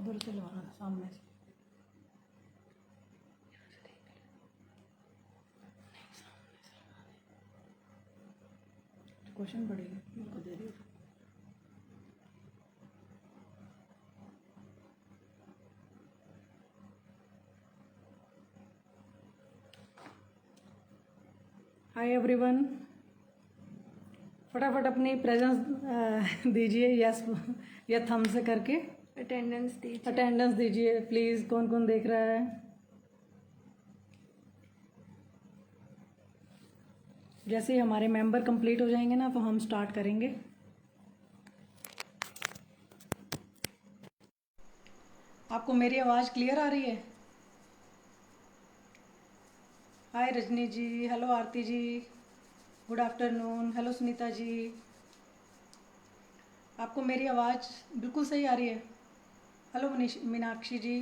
उधर से लगाना था, सामने से। क्वेश्चन पढ़ेगी, मेरे को दे रही हो। हाय एवरीवन, फटाफट अपनी प्रेजेंस दीजिए, यस या थंब से करके अटेंडेंस दीजिए प्लीज़। कौन कौन देख रहा है? जैसे ही हमारे मेंबर कंप्लीट हो जाएंगे ना तो हम स्टार्ट करेंगे। आपको मेरी आवाज़ क्लियर आ रही है? हाय रजनी जी, हेलो आरती जी, good afternoon, hello Sunita ji. आपको मेरी आवाज़ बिल्कुल सही आ रही है? हेलो मीनाक्षी जी।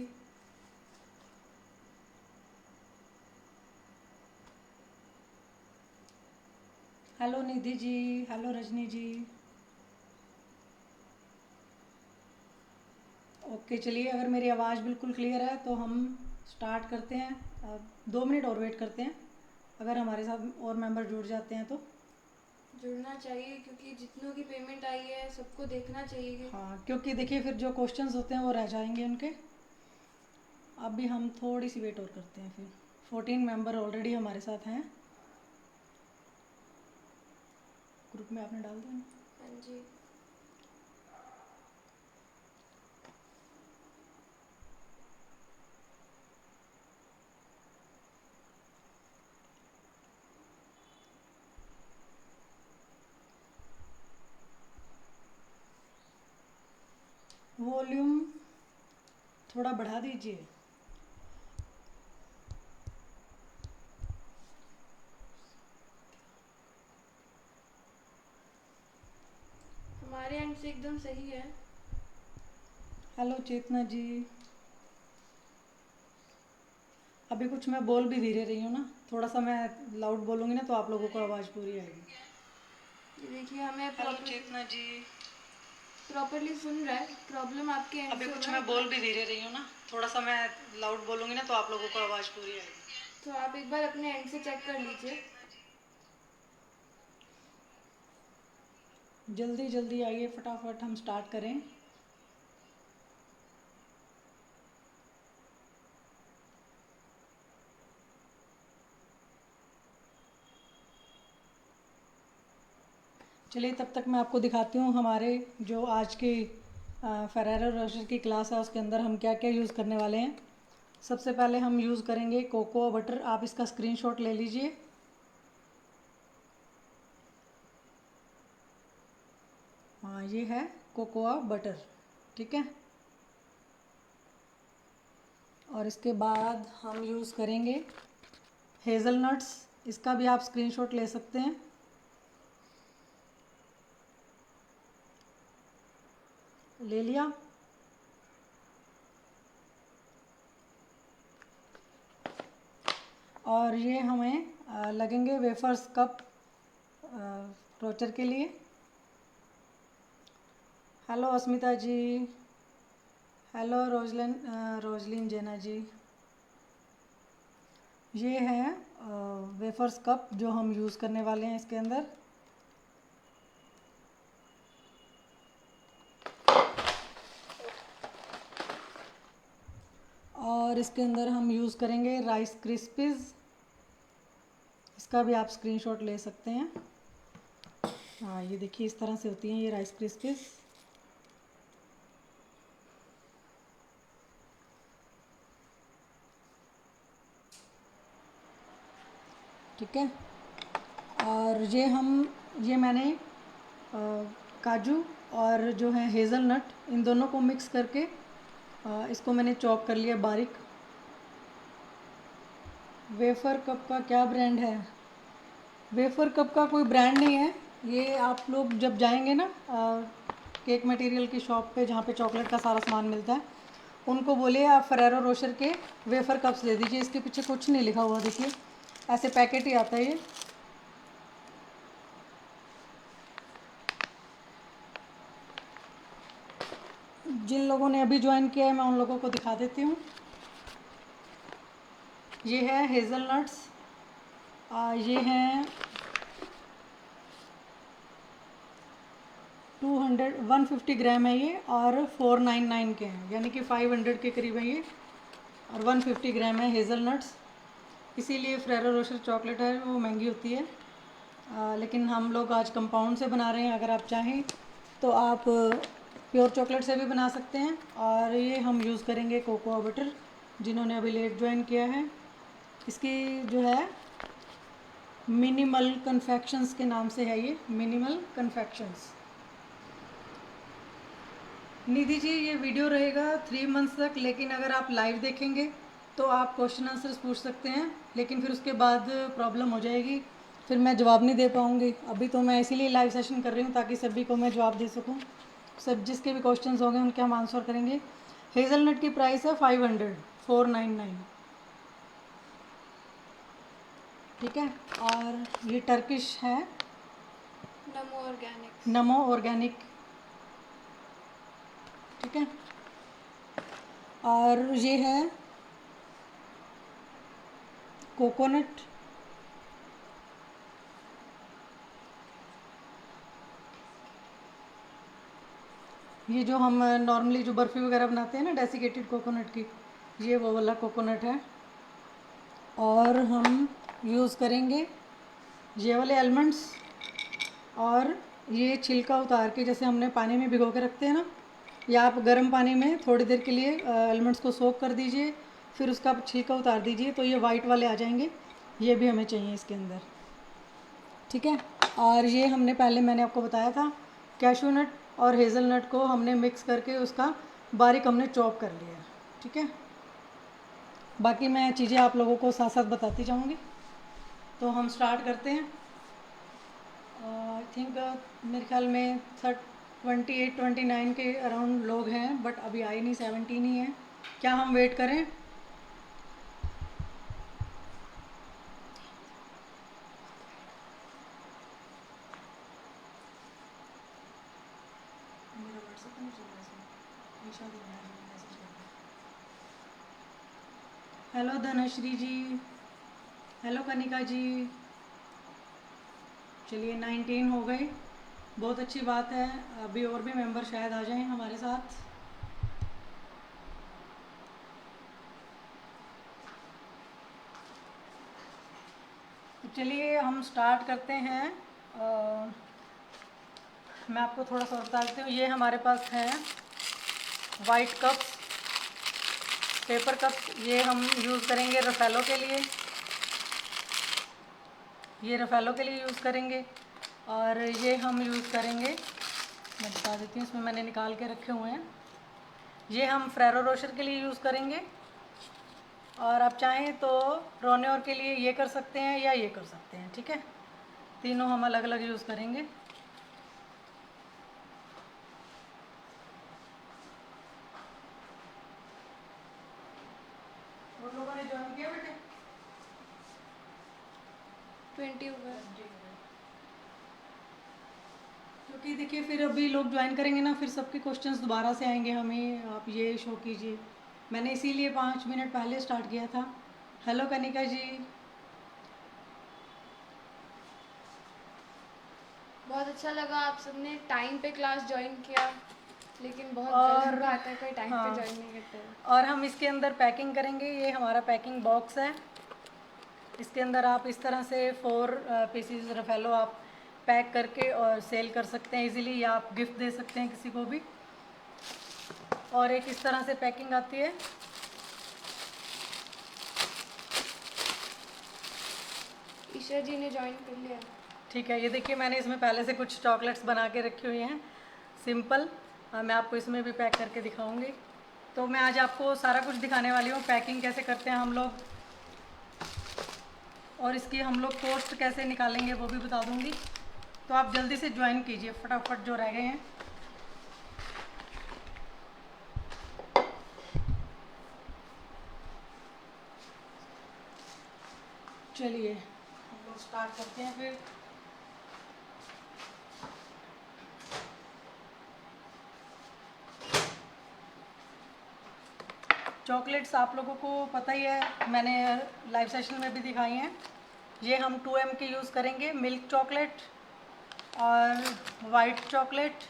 हेलो निधि जी, हेलो रजनी जी। ओके चलिए, अगर मेरी आवाज़ बिल्कुल क्लियर है तो हम स्टार्ट करते हैं। 2 मिनट और वेट करते हैं, अगर हमारे साथ और मेंबर जुड़ जाते हैं तो। जुड़ना चाहिए क्योंकि जितनों की पेमेंट आई है सबको देखना चाहिए। हाँ, क्योंकि देखिए फिर जो क्वेश्चंस होते हैं वो रह जाएंगे उनके। अभी हम थोड़ी सी वेट और करते हैं फिर। 14 मेंबर ऑलरेडी हमारे साथ हैं। ग्रुप में आपने डाल दिया ना? हाँ जी। वॉल्यूम थोड़ा बढ़ा दीजिए। हमारे एंड से एकदम सही है। हेलो चेतना जी। अभी कुछ मैं बोल भी धीरे रही हूँ ना, थोड़ा सा मैं लाउड बोलूँगी ना तो आप लोगों को आवाज़ पूरी आएगी। ये देखिए हमें हेलो चेतना जी। प्रॉपरली सुन रहा है। प्रॉब्लम आपके एंड अभी से हो कुछ रहा मैं है। बोल भी धीरे रही हूँ ना, थोड़ा सा मैं लाउड बोलूँगी ना तो आप लोगों को आवाज़ पूरी आएगी। तो आप एक बार अपने एंड से चेक कर लीजिए। जल्दी जल्दी आइए, फटाफट हम स्टार्ट करें। चलिए तब तक मैं आपको दिखाती हूँ हमारे जो आज की फेरेरो रोशर की क्लास है उसके अंदर हम क्या क्या यूज़ करने वाले हैं। सबसे पहले हम यूज़ करेंगे कोकोआ बटर। आप इसका स्क्रीनशॉट ले लीजिए। हाँ, ये है कोकोआ बटर, ठीक है। और इसके बाद हम यूज़ करेंगे हेज़लनट्स। इसका भी आप स्क्रीनशॉट ले सकते हैं। ले लिया? और ये हमें लगेंगे वेफर्स कप रोचर के लिए। हेलो अस्मिता जी, हेलो रोजलिन जेना जी। ये है वेफर्स कप जो हम यूज़ करने वाले हैं इसके अंदर। और इसके अंदर हम यूज़ करेंगे राइस क्रिस्पीज़। इसका भी आप स्क्रीनशॉट ले सकते हैं। हाँ, ये देखिए इस तरह से होती हैं ये राइस क्रिस्पीज़। ठीक है। और ये मैंने काजू और जो है हेज़लनट, इन दोनों को मिक्स करके इसको मैंने चॉप कर लिया बारीक। वेफर कप का क्या ब्रांड है? वेफर कप का कोई ब्रांड नहीं है। ये आप लोग जब जाएंगे ना केक मटेरियल की शॉप पे जहाँ पे चॉकलेट का सारा सामान मिलता है, उनको बोलिए आप फेरेरो रोशर के वेफर कप्स दे दीजिए। इसके पीछे कुछ नहीं लिखा हुआ, देखिए ऐसे पैकेट ही आता है ये। जिन लोगों ने अभी ज्वाइन किया है मैं उन लोगों को दिखा देती हूँ। ये है हेज़लनट्स, ये हैं 150 ग्राम है ये, और 499 के हैं, यानी कि 500 के करीब है ये, और 150 ग्राम है हेज़लनट्स। इसीलिए फेरेरो रोशर चॉकलेट है वो महंगी होती है, लेकिन हम लोग आज कंपाउंड से बना रहे हैं। अगर आप चाहें तो आप प्योर चॉकलेट से भी बना सकते हैं। और ये हम यूज़ करेंगे कोकोआ बटर, जिन्होंने अभी लेट ज्वाइन किया है। इसकी जो है मिनिमल कन्फेक्शंस के नाम से है ये, मिनिमल कन्फेक्शंस। निधि जी, ये वीडियो रहेगा 3 मंथ्स तक, लेकिन अगर आप लाइव देखेंगे तो आप क्वेश्चन आंसर्स पूछ सकते हैं, लेकिन फिर उसके बाद प्रॉब्लम हो जाएगी, फिर मैं जवाब नहीं दे पाऊँगी। अभी तो मैं इसीलिए लाइव सेशन कर रही हूँ ताकि सभी को मैं जवाब दे सकूँ। सब जिसके भी क्वेश्चंस होंगे उनके हम आंसर करेंगे। हेज़लनट की प्राइस है 500, 499, ठीक है। और ये टर्किश है, नमो ऑर्गेनिक, ठीक है। और ये है कोकोनट, ये जो हम नॉर्मली जो बर्फ़ी वगैरह बनाते हैं ना डेसिकेटेड कोकोनट की, ये वो वाला कोकोनट है। और हम यूज़ करेंगे ये वाले आलमंड्स, और ये छिलका उतार के, जैसे हमने पानी में भिगो के रखते हैं ना, या आप गर्म पानी में थोड़ी देर के लिए आलमंड्स को सोक कर दीजिए, फिर उसका छिलका उतार दीजिए, तो ये वाइट वाले आ जाएंगे। ये भी हमें चाहिए इसके अंदर, ठीक है। और ये हमने पहले मैंने आपको बताया था, कैशू नट और हेज़लनट को हमने मिक्स करके उसका बारीक हमने चॉप कर लिया, ठीक है। बाकी मैं चीज़ें आप लोगों को साथ साथ बताती जाऊँगी। तो हम स्टार्ट करते हैं। आई थिंक मेरे ख्याल में 28-29 के अराउंड लोग हैं, बट अभी आए नहीं, 17 ही हैं। क्या हम वेट करें? मेरा व्हाट्सएप नहीं चल रहा है, ईशा दी मैसेज कर रहा है। हेलो धनश्री जी, हेलो कनिका जी। चलिए 19 हो गए, बहुत अच्छी बात है। अभी और भी मेंबर शायद आ जाएं हमारे साथ। तो चलिए हम स्टार्ट करते हैं। मैं आपको थोड़ा सा बता देती हूँ। ये हमारे पास हैं वाइट कप्स, पेपर कप्स, ये हम यूज़ करेंगे रफ़ेलो के लिए, ये रफ़ेलो के लिए यूज़ करेंगे। और ये हम यूज़ करेंगे, मैं बता देती हूँ, इसमें मैंने निकाल के रखे हुए हैं। ये हम फेरेरो रोशर के लिए यूज़ करेंगे, और आप चाहें तो रोनियोर के लिए ये कर सकते हैं या ये कर सकते हैं, ठीक है। तीनों हम अलग अलग यूज़ करेंगे। और लोगों ने ज्वाइन किया बेटे? 20 हो गए। क्योंकि देखिए फिर अभी लोग ज्वाइन करेंगे ना, फिर सबके क्वेश्चंस दोबारा से आएंगे हमें, आप ये शो कीजिए। मैंने इसीलिए 5 मिनट पहले स्टार्ट किया था। हेलो कनिका जी। बहुत अच्छा लगा आप सबने टाइम पे क्लास ज्वाइन किया, लेकिन बहुत और गलत बात है कोई टाइम हाँ, पे ज्वाइन नहीं करते हैं। और हम इसके अंदर पैकिंग करेंगे। ये हमारा पैकिंग बॉक्स है, इसके अंदर आप इस तरह से 4 पीसीज रफ़ेलो आप पैक करके और सेल कर सकते हैं इजीली, या आप गिफ्ट दे सकते हैं किसी को भी। और एक इस तरह से पैकिंग आती है। ईशा जी ने ज्वाइन कर लिया। ठीक है, ये देखिए मैंने इसमें पहले से कुछ चॉकलेट्स बना के रखी हुई हैं सिंपल, मैं आपको इसमें भी पैक करके दिखाऊंगी। तो मैं आज आपको सारा कुछ दिखाने वाली हूँ, पैकिंग कैसे करते हैं हम लोग, और इसकी हम लोग कॉस्ट कैसे निकालेंगे वो भी बता दूंगी। तो आप जल्दी से ज्वाइन कीजिए फटाफट जो रह गए हैं। चलिए हम लोग स्टार्ट करते हैं फिर। चॉकलेट्स आप लोगों को पता ही है, मैंने लाइव सेशन में भी दिखाई हैं। ये हम 2M के यूज़ करेंगे, मिल्क चॉकलेट और वाइट चॉकलेट,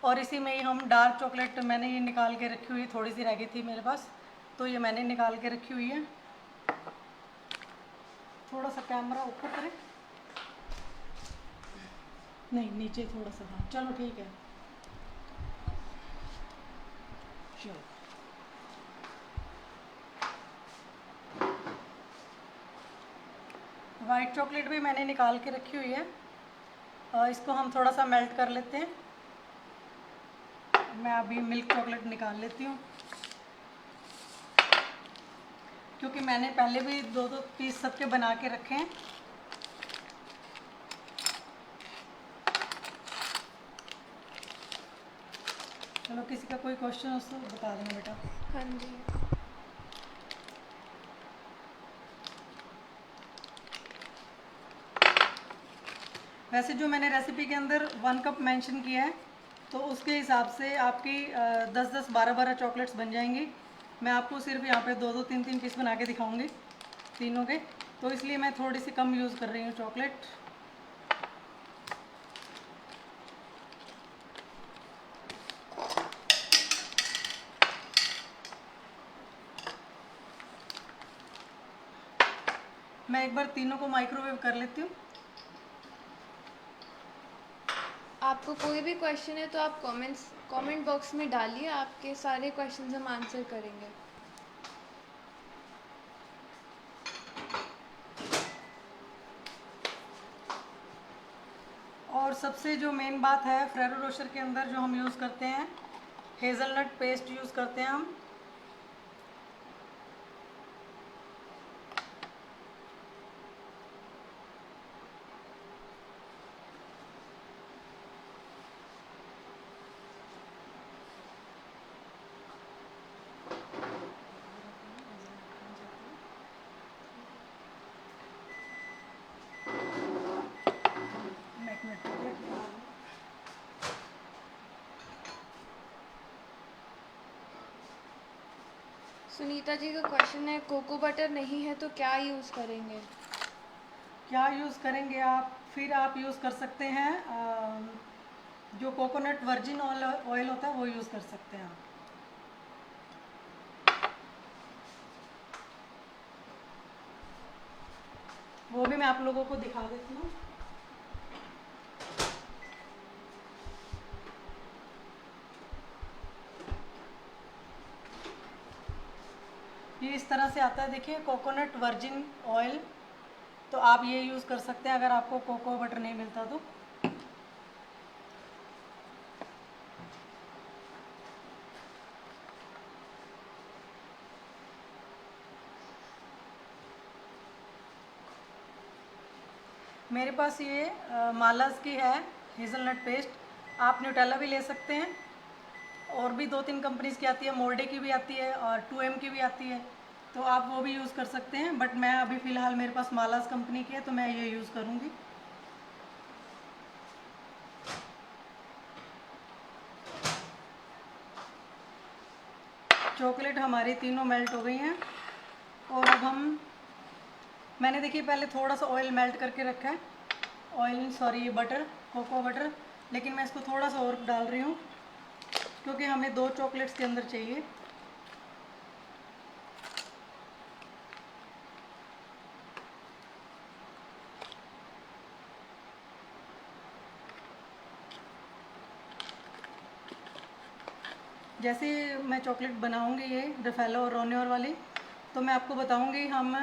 और इसी में ही हम डार्क चॉकलेट, मैंने ये निकाल के रखी हुई, थोड़ी सी रह गई थी मेरे पास, तो ये मैंने निकाल के रखी हुई है। थोड़ा सा कैमरा ऊपर करें, नहीं नीचे थोड़ा सा, हाँ चलो ठीक है। चलो वाइट चॉकलेट भी मैंने निकाल के रखी हुई है, और इसको हम थोड़ा सा मेल्ट कर लेते हैं। मैं अभी मिल्क चॉकलेट निकाल लेती हूँ, क्योंकि मैंने पहले भी 2-2 पीस सबके बना के रखे हैं। चलो किसी का कोई क्वेश्चन हो तो बता देना बेटा। हाँ जी। वैसे जो मैंने रेसिपी के अंदर 1 कप मेंशन किया है, तो उसके हिसाब से आपकी 10-10, 12-12 चॉकलेट्स बन जाएंगी। मैं आपको सिर्फ यहाँ पे 2-2, 3-3 पीस बना के दिखाऊंगी तीनों के, तो इसलिए मैं थोड़ी सी कम यूज़ कर रही हूँ चॉकलेट। मैं एक बार तीनों को माइक्रोवेव कर लेती हूँ। आपको कोई भी क्वेश्चन है तो आप कमेंट बॉक्स में डालिए, आपके सारे क्वेश्चंस हम आंसर करेंगे। और सबसे जो मेन बात है, फेरो रोशर के अंदर जो हम यूज़ करते हैं, हेज़लनट पेस्ट यूज़ करते हैं हम। सुनीता जी का क्वेश्चन है, कोको बटर नहीं है तो क्या यूज़ करेंगे? क्या यूज़ करेंगे आप? फिर आप यूज़ कर सकते हैं जो कोकोनट वर्जिन ऑयल होता है, वो यूज़ कर सकते हैं आप। वो भी मैं आप लोगों को दिखा देती हूँ। ये इस तरह से आता है, देखिए, कोकोनट वर्जिन ऑयल। तो आप ये यूज़ कर सकते हैं अगर आपको कोको बटर नहीं मिलता तो। मेरे पास ये मालास की है हेज़लनट पेस्ट। आप न्यूटेला भी ले सकते हैं, और भी 2-3 कंपनीज़ की आती है, मोल्डे की भी आती है और 2M की भी आती है, तो आप वो भी यूज़ कर सकते हैं। बट मैं अभी फ़िलहाल मेरे पास मालास कंपनी की है, तो मैं ये यूज़ करूँगी। चॉकलेट हमारी तीनों मेल्ट हो गई हैं, और अब मैंने देखिए पहले थोड़ा सा ऑयल मेल्ट करके रखा है, oil sorry butter, cocoa butter, लेकिन मैं इसको थोड़ा सा और डाल रही हूँ, क्योंकि हमें 2 चॉकलेट्स के अंदर चाहिए। जैसे मैं चॉकलेट बनाऊंगी ये रफेलो और रोनियोर वाली, तो मैं आपको बताऊंगी हम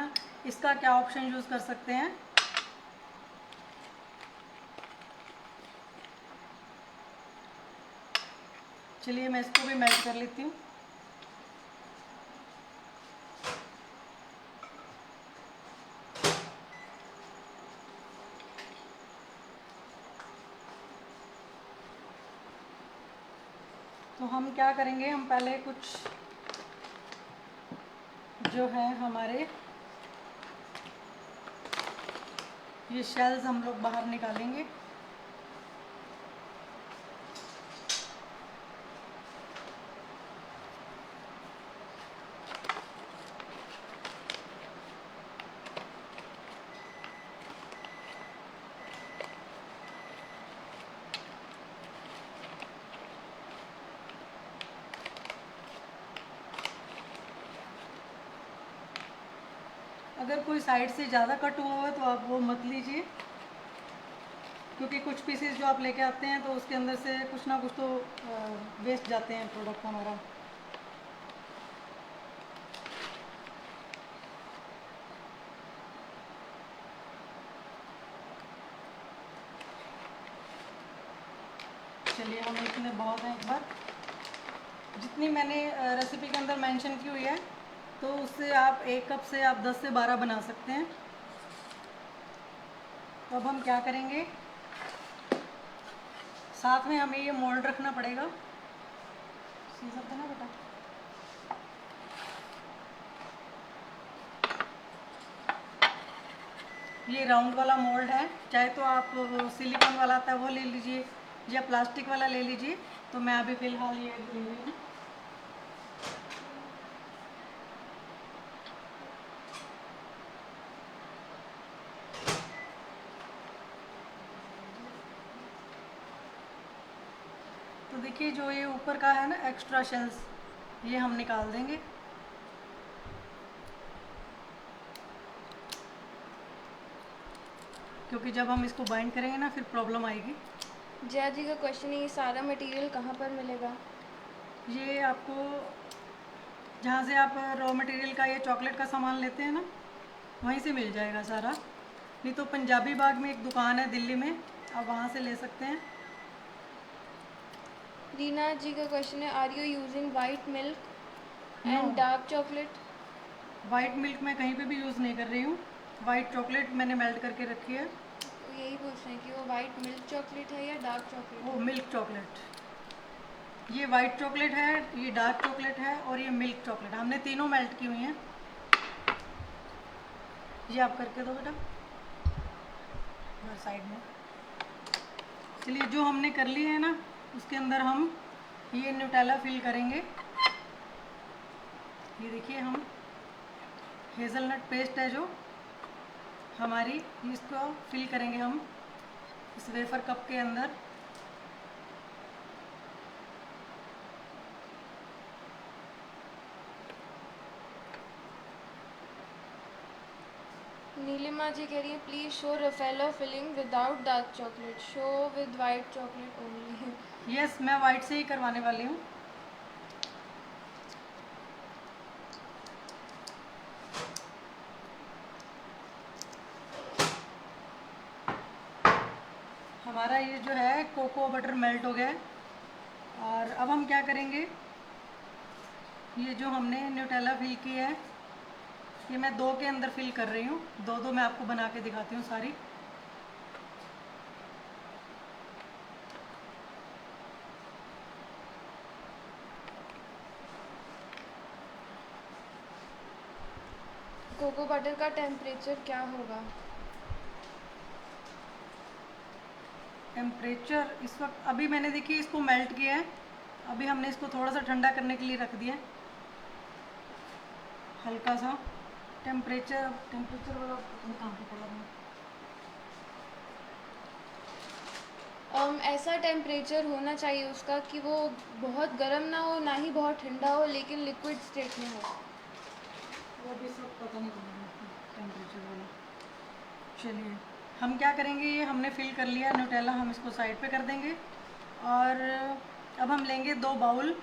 इसका क्या ऑप्शन यूज़ कर सकते हैं। चलिए मैं इसको भी मेल्ट कर लेती हूँ। तो हम क्या करेंगे, हम पहले कुछ जो है हमारे ये शेल्स हम लोग बाहर निकालेंगे। अगर कोई साइड से ज़्यादा कट हुआ है तो आप वो मत लीजिए, क्योंकि कुछ पीसेस जो आप लेके आते हैं तो उसके अंदर से कुछ ना कुछ तो वेस्ट जाते हैं प्रोडक्ट हमारा। चलिए हम इतने बहुत हैं, एक बार जितनी मैंने रेसिपी के अंदर मेंशन की हुई है तो उससे आप 1 कप से आप 10 से 12 बना सकते हैं। तो अब हम क्या करेंगे, साथ में हमें ये मोल्ड रखना पड़ेगा। सीजर देना बेटा। ये राउंड वाला मोल्ड है, चाहे तो आप सिलिकॉन वाला आता है वो ले लीजिए या प्लास्टिक वाला ले लीजिए। तो मैं अभी फ़िलहाल ये ले रही हूँ। तो देखिए जो ये ऊपर का है ना एक्स्ट्रा शेल्स, ये हम निकाल देंगे। क्योंकि जब हम इसको बाइंड करेंगे ना फिर प्रॉब्लम आएगी। जया जी का क्वेश्चन है, ये सारा मटेरियल कहाँ पर मिलेगा? ये आपको जहाँ से आप रॉ मटेरियल का ये चॉकलेट का सामान लेते हैं ना, वहीं से मिल जाएगा सारा। नहीं तो पंजाबी बाग में एक दुकान है दिल्ली में, आप वहाँ से ले सकते हैं। रीना जी का क्वेश्चन है, are you using white milk no, and dark chocolate? White milk मैं कहीं पे भी यूज़ नहीं कर रही हूँ। वाइट चॉकलेट मैंने मेल्ट करके रखी है। वो यही पूछ रहे हैं कि वो वाइट मिल्क चॉकलेट है या डार्क चॉकलेट वो है? मिल्क चॉकलेट, ये वाइट चॉकलेट है, ये डार्क चॉकलेट है और ये मिल्क चॉकलेट, हमने तीनों मेल्ट की हुई हैं। ये आप करके दो बेटा हर साइड में। चलिए जो हमने कर ली है ना, उसके अंदर हम ये न्यूटेला फिल करेंगे। ये देखिए हम हेज़लनट पेस्ट है जो हमारी, इसको फिल करेंगे हम इस वेफर कप के अंदर। नीलिमा जी कह रही है, please show Raffaello filling without dark chocolate, show with white chocolate only. Yes, मैं वाइट से ही करवाने वाली हूँ। हमारा ये जो है कोको बटर मेल्ट हो गया है। और अब हम क्या करेंगे, ये जो हमने न्यूटेला फिल की है, ये मैं 2 के अंदर फिल कर रही हूँ। 2 मैं आपको बना के दिखाती हूँ सारी। कोको बटर का टेम्परेचर क्या होगा? टेम्परेचर इस वक्त अभी मैंने देखिए इसको मेल्ट किया है, अभी हमने इसको थोड़ा सा ठंडा करने के लिए रख दिया है हल्का सा। टेम्परेचर वाला कहाँ पे पड़ा है? ऐसा टेम्परेचर होना चाहिए उसका कि वो बहुत गर्म ना हो ना ही बहुत ठंडा हो, लेकिन लिक्विड स्टेट में हो। वो भी सब पता नहीं टेम्परेचर वाला। चलिए हम क्या करेंगे, ये हमने फिल कर लिया न्यूटेला, हम इसको साइड पे कर देंगे। और अब हम लेंगे 2 बाउल,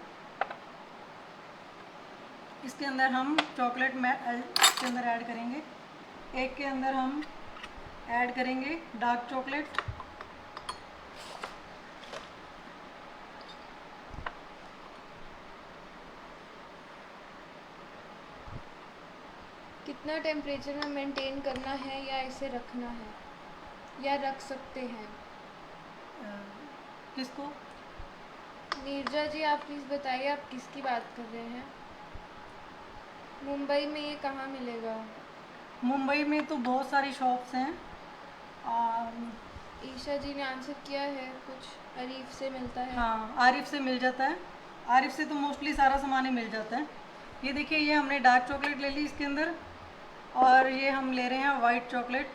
इसके अंदर हम चॉकलेट में इसके अंदर ऐड करेंगे। एक के अंदर हम ऐड करेंगे डार्क चॉकलेट, कितना टेम्परेचर में मेंटेन करना है या इसे रखना है, या रख सकते हैं? किसको? नीरजा जी आप प्लीज़ बताइए, आप किसकी बात कर रहे हैं? मुंबई में ये कहाँ मिलेगा? मुंबई में तो बहुत सारी शॉप्स हैं। ईशा जी ने आंसर किया है, कुछ अरीफ से मिलता है। हाँ, आरिफ से मिल जाता है। आरिफ से तो मोस्टली सारा सामान ही मिल जाता है। ये देखिए ये हमने डार्क चॉकलेट ले ली इसके अंदर, और ये हम ले रहे हैं वाइट चॉकलेट।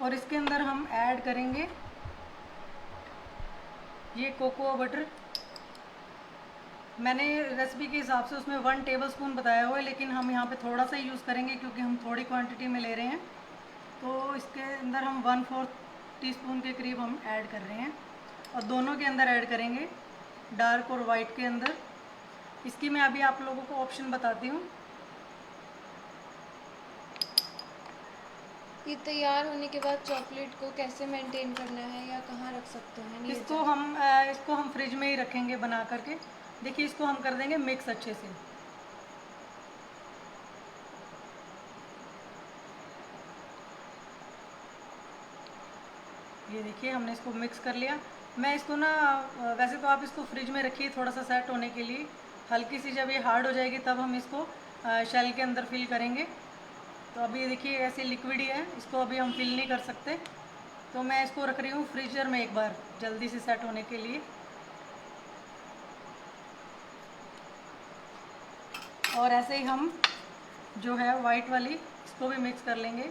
और इसके अंदर हम ऐड करेंगे ये कोकोआ बटर। मैंने रेसिपी के हिसाब से उसमें 1 टेबलस्पून बताया हुआ है, लेकिन हम यहाँ पे थोड़ा सा ही यूज़ करेंगे क्योंकि हम थोड़ी क्वांटिटी में ले रहे हैं। तो इसके अंदर हम 1/4 टीस्पून के करीब हम ऐड कर रहे हैं, और दोनों के अंदर ऐड करेंगे, डार्क और वाइट के अंदर। इसकी मैं अभी आप लोगों को ऑप्शन बताती हूँ। ये तैयार होने के बाद चॉकलेट को कैसे मेंटेन करना है या कहाँ रख सकते हैं? नहीं इसको हम फ्रिज में ही रखेंगे बना करके। देखिए, इसको हम कर देंगे मिक्स अच्छे से। ये देखिए, हमने इसको मिक्स कर लिया। मैं इसको ना, वैसे तो आप इसको फ्रिज में रखिए थोड़ा सा सेट होने के लिए। हल्की सी जब ये हार्ड हो जाएगी तब हम इसको शेल के अंदर फिल करेंगे। तो अभी ये देखिए ऐसे लिक्विड ही है, इसको अभी हम फिल नहीं कर सकते। तो मैं इसको रख रही हूँ फ्रीजर में एक बार जल्दी से सेट होने के लिए। और ऐसे ही हम जो है वाइट वाली इसको भी मिक्स कर लेंगे।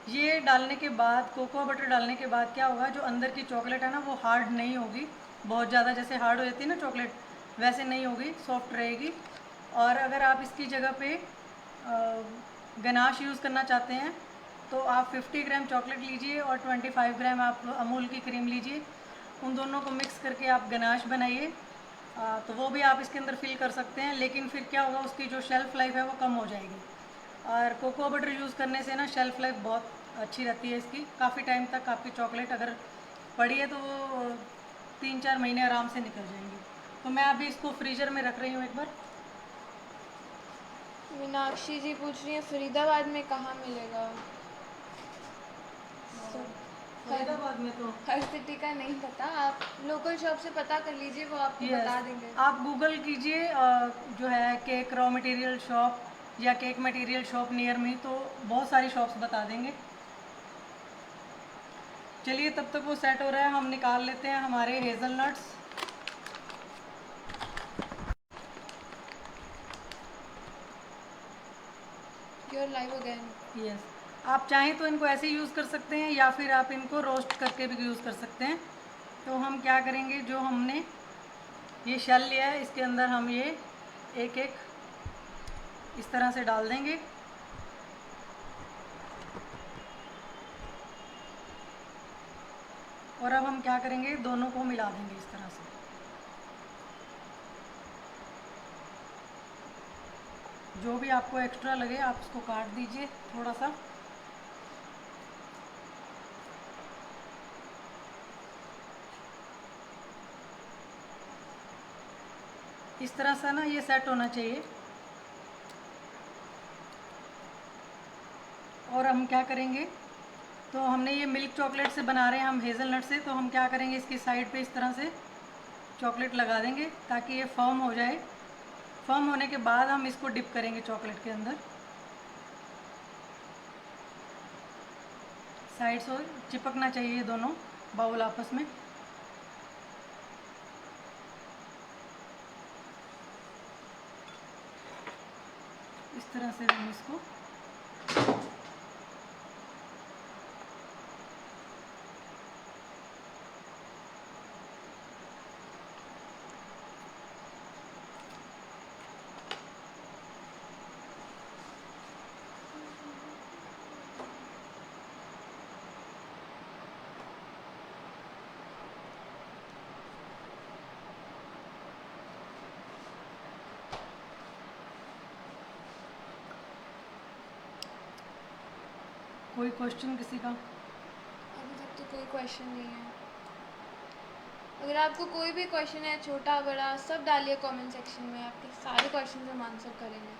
ये डालने के बाद, कोकोआ बटर डालने के बाद क्या होगा, जो अंदर की चॉकलेट है ना वो हार्ड नहीं होगी बहुत ज़्यादा। जैसे हार्ड हो जाती है ना चॉकलेट, वैसे नहीं होगी, सॉफ्ट रहेगी। और अगर आप इसकी जगह पे गनाश यूज़ करना चाहते हैं तो आप 50 ग्राम चॉकलेट लीजिए और 25 ग्राम आप अमूल की क्रीम लीजिए। उन दोनों को मिक्स करके आप गनाश बनाइए। तो वो भी आप इसके अंदर फिल कर सकते हैं, लेकिन फिर क्या होगा, उसकी जो शेल्फ़ लाइफ है वो कम हो जाएगी। और कोकोआ बटर यूज़ करने से ना शेल्फ़ लाइफ बहुत अच्छी रहती है इसकी। काफ़ी टाइम तक आपकी चॉकलेट अगर पड़ी है तो वो 3-4 महीने आराम से निकल जाएंगी। तो मैं अभी इसको फ्रीज़र में रख रही हूँ एक बार। मीनाक्षी जी पूछ रही हैं फरीदाबाद में कहाँ मिलेगा? फरीदाबाद में तो हर सिटी का नहीं पता, आप लोकल शॉप से पता कर लीजिए, वो आपको बता देंगे। आप गूगल कीजिए जो है केक रॉ मटेरियल शॉप या cake material shop near me, तो बहुत सारी शॉप्स बता देंगे। चलिए, तब तक वो सेट हो रहा है, हम निकाल लेते हैं हमारे hazelnuts. Your live again. Yes, आप चाहें तो इनको ऐसे यूज़ कर सकते हैं या फिर आप इनको रोस्ट करके भी यूज़ कर सकते हैं। तो हम क्या करेंगे, जो हमने ये शेल लिया है इसके अंदर हम ये एक एक इस तरह से डाल देंगे। और अब हम क्या करेंगे, दोनों को मिला देंगे इस तरह से। जो भी आपको एक्स्ट्रा लगे आप उसको काट दीजिए थोड़ा सा। इस तरह से ना ये सेट होना चाहिए। और हम क्या करेंगे, तो हमने ये मिल्क चॉकलेट से बना रहे हैं हम, हेज़लनट से, तो हम क्या करेंगे, इसकी साइड पे इस तरह से चॉकलेट लगा देंगे ताकि ये फर्म हो जाए। फर्म होने के बाद हम इसको डिप करेंगे चॉकलेट के अंदर। साइड से चिपकना चाहिए दोनों बाउल आपस में। इस तरह से हम इसको कोई क्वेश्चन किसी का? अभी तक तो कोई क्वेश्चन नहीं है। अगर आपको कोई भी क्वेश्चन है, छोटा बड़ा, सब डालिए कमेंट सेक्शन में, आपके सारे क्वेश्चन हम आंसर करेंगे।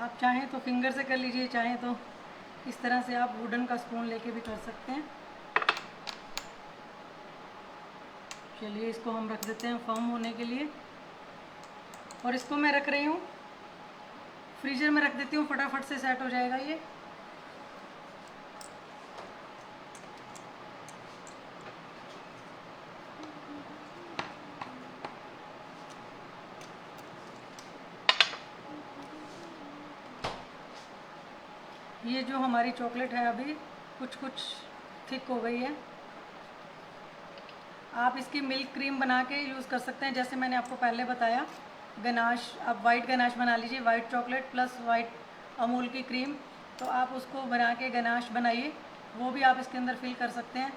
आप चाहें तो फिंगर से कर लीजिए, चाहें तो इस तरह से आप वुडन का स्पून लेके भी कर सकते हैं। चलिए, इसको हम रख देते हैं फर्म होने के लिए। और इसको मैं रख रही हूँ फ्रीजर में, रख देती हूँ, फटाफट से सेट हो जाएगा ये। ये जो हमारी चॉकलेट है अभी कुछ कुछ थिक हो गई है। आप इसकी मिल्क क्रीम बना के यूज़ कर सकते हैं, जैसे मैंने आपको पहले बताया। गनाश, आप वाइट गनाश बना लीजिए, white chocolate plus white Amul की क्रीम, तो आप उसको बना के गनाश बनाइए, वो भी आप इसके अंदर फिल कर सकते हैं।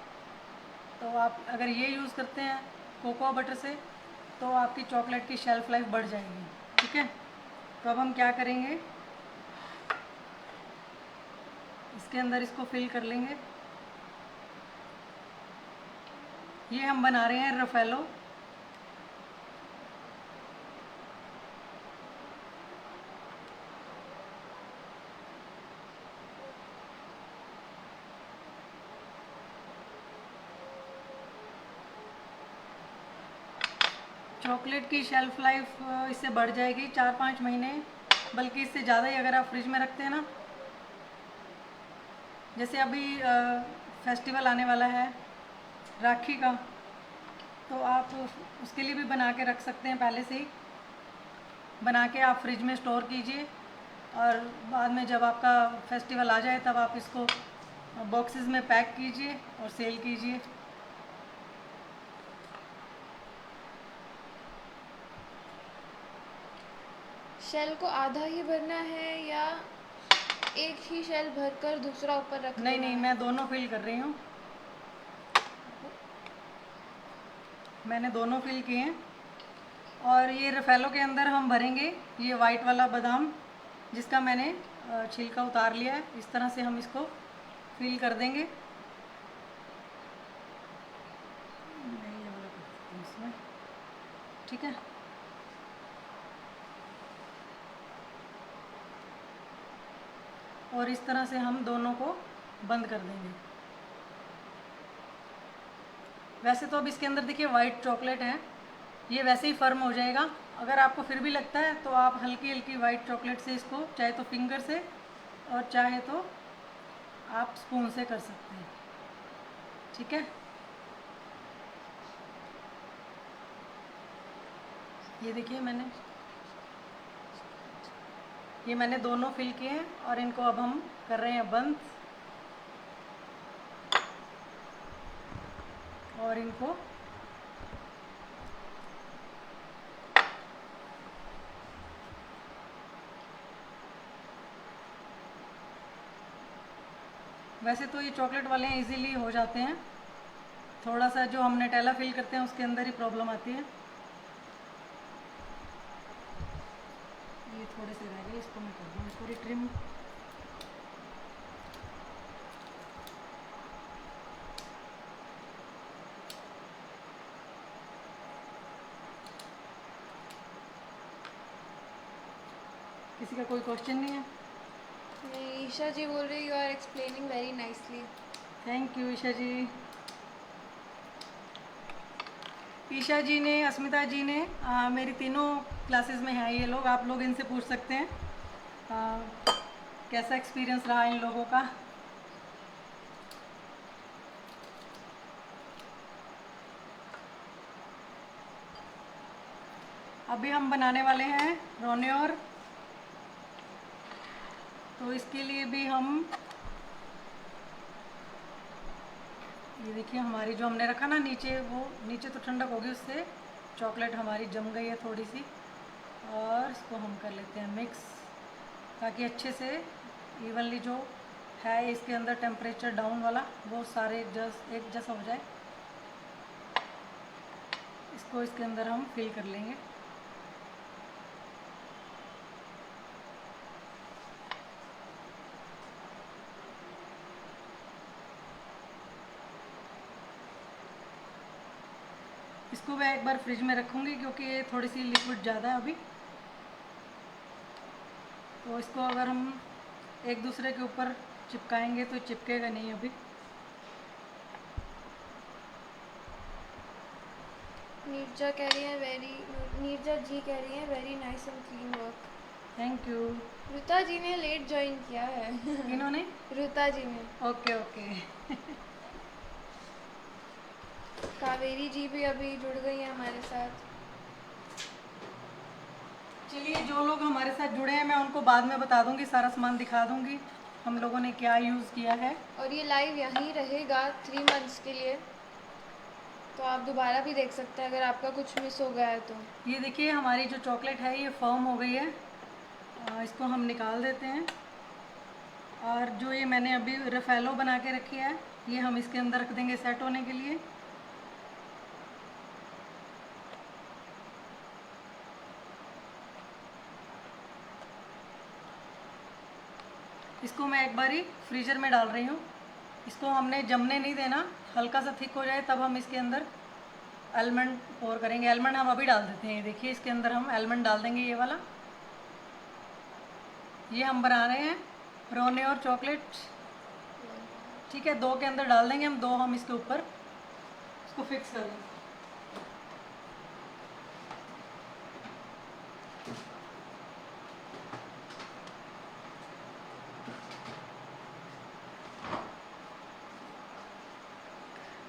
तो आप अगर ये यूज़ करते हैं कोकोआ बटर से, तो आपकी चॉकलेट की शेल्फ़ लाइफ बढ़ जाएगी। ठीक है, तो अब हम क्या करेंगे, इसके अंदर इसको फिल कर लेंगे। ये हम बना रहे हैं रफेलो। चॉकलेट की शेल्फ़ लाइफ इससे बढ़ जाएगी 4-5 महीने, बल्कि इससे ज़्यादा ही अगर आप फ्रिज में रखते हैं ना। जैसे अभी फेस्टिवल आने वाला है राखी का, तो आप उसके लिए भी बना के रख सकते हैं, पहले से ही बना के आप फ्रिज में स्टोर कीजिए, और बाद में जब आपका फेस्टिवल आ जाए तब आप इसको बॉक्सेस में पैक कीजिए और सेल कीजिए। शेल को आधा ही भरना है या एक ही शेल भरकर दूसरा ऊपर रख नहीं देना नहीं, है? मैं दोनों फिल कर रही हूँ, मैंने दोनों फिल किए हैं। और ये रफेलो के अंदर हम भरेंगे ये वाइट वाला बादाम, जिसका मैंने छिलका उतार लिया है। इस तरह से हम इसको फिल कर देंगे। मैं ये वाला कर देती हूँ इसमें, ठीक है। और इस तरह से हम दोनों को बंद कर देंगे। वैसे तो अब इसके अंदर देखिए वाइट चॉकलेट है, ये वैसे ही फर्म हो जाएगा। अगर आपको फिर भी लगता है तो आप हल्की हल्की वाइट चॉकलेट से इसको चाहे तो फिंगर से और चाहे तो आप स्पून से कर सकते हैं। ठीक है, ये देखिए मैंने दोनों फिल किए हैं, और इनको अब हम कर रहे हैं बंद, और इनको वैसे तो ये चॉकलेट वाले हैं इजीली हो जाते हैं, थोड़ा सा जो हम नटेला फिल करते हैं उसके अंदर ही प्रॉब्लम आती है। ये थोड़े से रह गए, इसको मैं कर दूँ इसको रिट्रिम। किसी का कोई क्वेश्चन नहीं है? नहीं, ईशा जी बोल रही you are explaining very nicely. Thank you Isha ji. Isha ji ने, अस्मिता जी ने, मेरी तीनों क्लासेस में हैं ये लोग, आप लोग इनसे पूछ सकते हैं कैसा एक्सपीरियंस रहा इन लोगों का। अभी हम बनाने वाले हैं रोन्योर, तो इसके लिए भी हम ये देखिए हमारी जो हमने रखा ना नीचे, वो नीचे तो ठंडक होगी, उससे चॉकलेट हमारी जम गई है थोड़ी सी, और इसको हम कर लेते हैं मिक्स, ताकि अच्छे से इवनली जो है इसके अंदर टेम्परेचर डाउन वाला वो सारे एक जैसा हो जाए। इसको इसके अंदर हम फिल कर लेंगे। इसको मैं एक बार फ्रिज में रखूँगी क्योंकि ये थोड़ी सी लिक्विड ज़्यादा है अभी, तो इसको अगर हम एक दूसरे के ऊपर चिपकाएंगे तो चिपकेगा नहीं अभी। नीरजा कह रही है नीरजा जी कह रही है very nice and clean work. Thank you. Ruta ji ने लेट ज्वाइन किया है। इन्होंने रुता जी ने। Okay okay. कावेरी जी भी अभी जुड़ गई हैं हमारे साथ। चलिए, जो लोग हमारे साथ जुड़े हैं मैं उनको बाद में बता दूंगी, सारा सामान दिखा दूंगी। हम लोगों ने क्या यूज़ किया है। और ये लाइव यहीं रहेगा 3 मंथ्स के लिए, तो आप दोबारा भी देख सकते हैं अगर आपका कुछ मिस हो गया है तो। ये देखिए हमारी जो चॉकलेट है ये फर्म हो गई है। इसको हम निकाल देते हैं। और जो ये मैंने अभी रफेलो बना के रखी है ये हम इसके अंदर रख देंगे सेट होने के लिए। इसको मैं एक बारी फ्रीज़र में डाल रही हूँ। इसको हमने जमने नहीं देना, हल्का सा थिक हो जाए तब हम इसके अंदर आलमंड पोर करेंगे। आलमंड हम अभी डाल देते हैं, ये देखिए इसके अंदर हम आलमंड डाल देंगे ये वाला। ये हम बना रहे हैं ब्राउनी और चॉकलेट, ठीक है। 2 के अंदर डाल देंगे हम, 2 हम इसके ऊपर इसको फिक्स कर देंगे।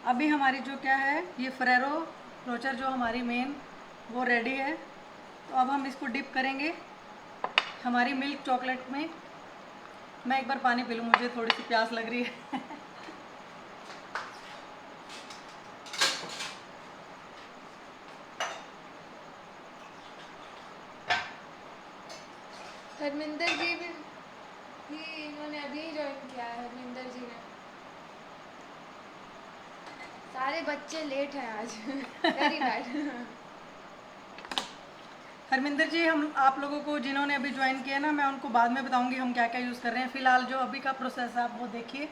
अभी हमारी जो क्या है ये फेरेरो रोचर जो हमारी मेन वो रेडी है। तो अब हम इसको डिप करेंगे हमारी मिल्क चॉकलेट में। मैं एक बार पानी पी लूँ, मुझे थोड़ी सी प्यास लग रही है। हरमिंदर जी भी ये इन्होंने अभी ही ज्वाइन किया है, हरमिंदर जी ने। सारे बच्चे लेट हैं आज। Very bad. हरमिंदर जी, हम आप लोगों को जिन्होंने अभी ज्वाइन किया ना, मैं उनको बाद में बताऊंगी हम क्या क्या यूज़ कर रहे हैं। फ़िलहाल जो अभी का प्रोसेस है आप वो देखिए।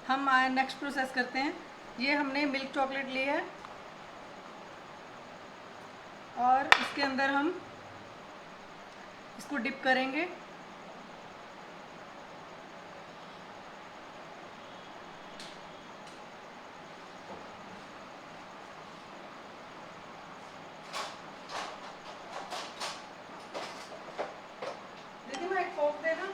हम नेक्स्ट प्रोसेस करते हैं। ये हमने मिल्क चॉकलेट ली है और इसके अंदर हम इसको डिप करेंगे। दीदी मैं एक फोक देना।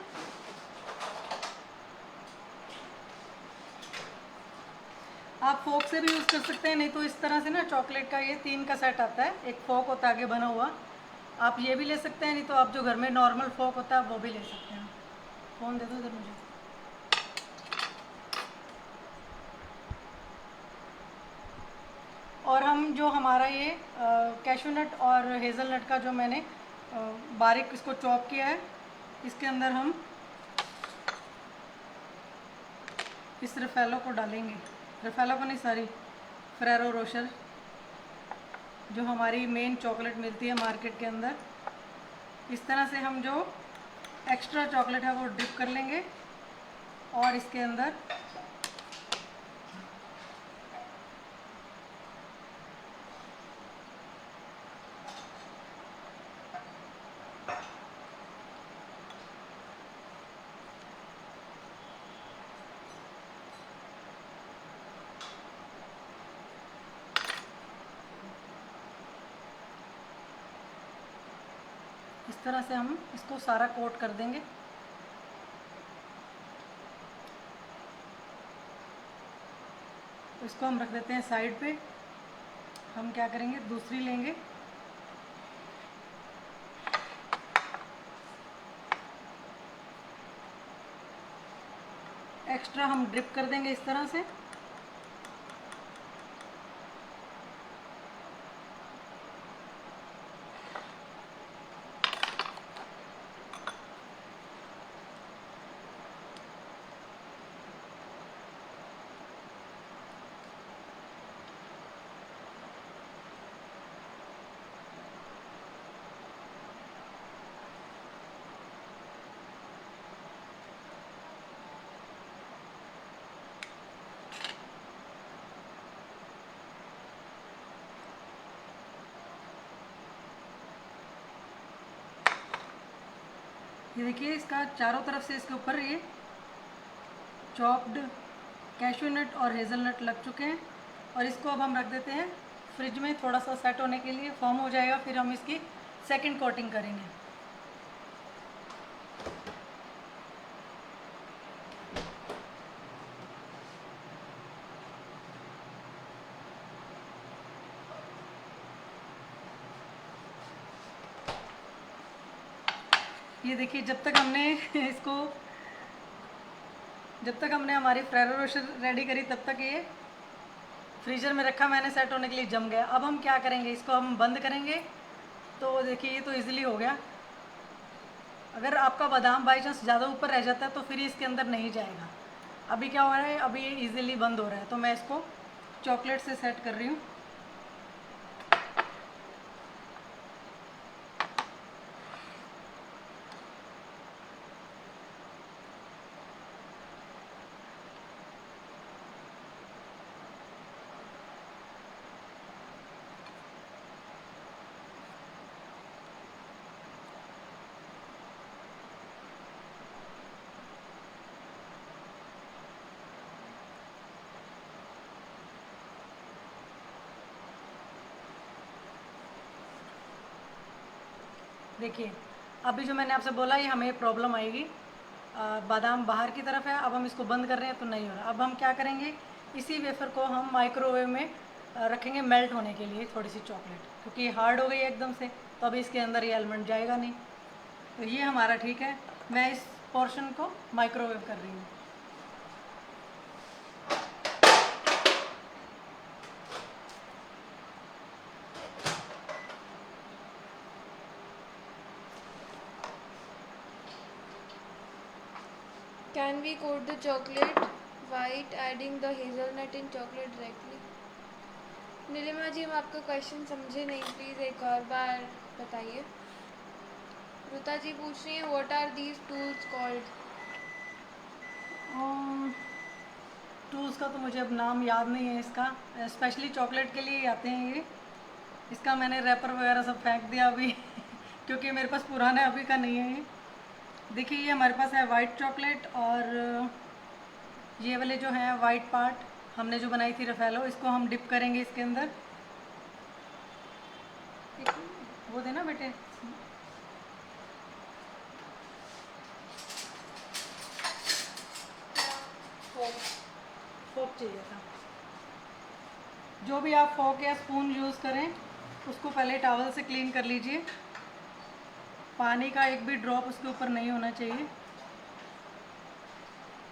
आप फोक से भी यूज़ कर सकते हैं, नहीं तो इस तरह से ना चॉकलेट का ये 3 का सेट आता है, एक फोक होता है आगे बना हुआ, आप ये भी ले सकते हैं। नहीं तो आप जो घर में नॉर्मल फोक होता है वो भी ले सकते हैं। फ़ोन दे दो इधर मुझे। और हम जो हमारा ये कैशू नट और हेज़लनट का जो मैंने बारीक इसको चॉप किया है, इसके अंदर हम इस रफेलो को डालेंगे। रफेलो को नहीं, सॉरी, फेरेरो रोशर जो हमारी मेन चॉकलेट मिलती है मार्केट के अंदर। इस तरह से हम जो एक्स्ट्रा चॉकलेट है वो डिप कर लेंगे और इसके अंदर इस तरह से हम इसको सारा कोट कर देंगे। तो इसको हम रख देते हैं साइड पे। हम क्या करेंगे, दूसरी लेंगे, एक्स्ट्रा हम ड्रिप कर देंगे इस तरह से। ये देखिए इसका चारों तरफ से इसके ऊपर ये चॉप्ड कैशू नट और हेज़लनट लग चुके हैं। और इसको अब हम रख देते हैं फ्रिज में थोड़ा सा सेट होने के लिए, फॉर्म हो जाएगा, फिर हम इसकी सेकंड कोटिंग करेंगे। ये देखिए जब तक हमने इसको जब तक हमने हमारी फेरो रोशर रेडी करी तब तक ये फ्रीजर में रखा मैंने, सेट होने के लिए जम गया। अब हम क्या करेंगे, इसको हम बंद करेंगे। तो देखिए ये तो इजीली हो गया। अगर आपका बादाम बाई चांस ज़्यादा ऊपर रह जाता है तो फिर इसके अंदर नहीं जाएगा। अभी क्या हो रहा है, अभी ये इजीली बंद हो रहा है। तो मैं इसको चॉकलेट से सेट कर रही हूँ। देखिए अभी जो मैंने आपसे बोला ये हमें प्रॉब्लम आएगी, बादाम बाहर की तरफ है। अब हम इसको बंद कर रहे हैं तो नहीं हो रहा। अब हम क्या करेंगे, इसी वेफर को हम माइक्रोवेव में रखेंगे मेल्ट होने के लिए थोड़ी सी चॉकलेट, क्योंकि ये हार्ड हो गई है एकदम से, तो अभी इसके अंदर ये एलिमेंट जाएगा नहीं। तो ये हमारा ठीक है। मैं इस पोर्शन को माइक्रोवेव कर रही हूँ। Can we coat the chocolate white adding the hazelnut in chocolate directly? Nilima जी, हम आपका क्वेश्चन समझे नहीं, प्लीज़ एक और बार बताइए। रुता जी पूछ रही हैं what are these tools called. Tools का तो मुझे अब नाम याद नहीं है इसका, स्पेशली चॉकलेट के लिए आते हैं ये। इसका मैंने रैपर वगैरह सब फेंक दिया अभी क्योंकि मेरे पास पुराना है, अभी का नहीं है ये। देखिए ये हमारे पास है वाइट चॉकलेट, और ये वाले जो हैं वाइट पार्ट हमने जो बनाई थी रफेलो, इसको हम डिप करेंगे इसके अंदर। वो देना बेटे, फोक चाहिए था। जो भी आप फोक या स्पून यूज़ करें उसको पहले टॉवल से क्लीन कर लीजिए। पानी का एक भी ड्रॉप उसके ऊपर नहीं होना चाहिए।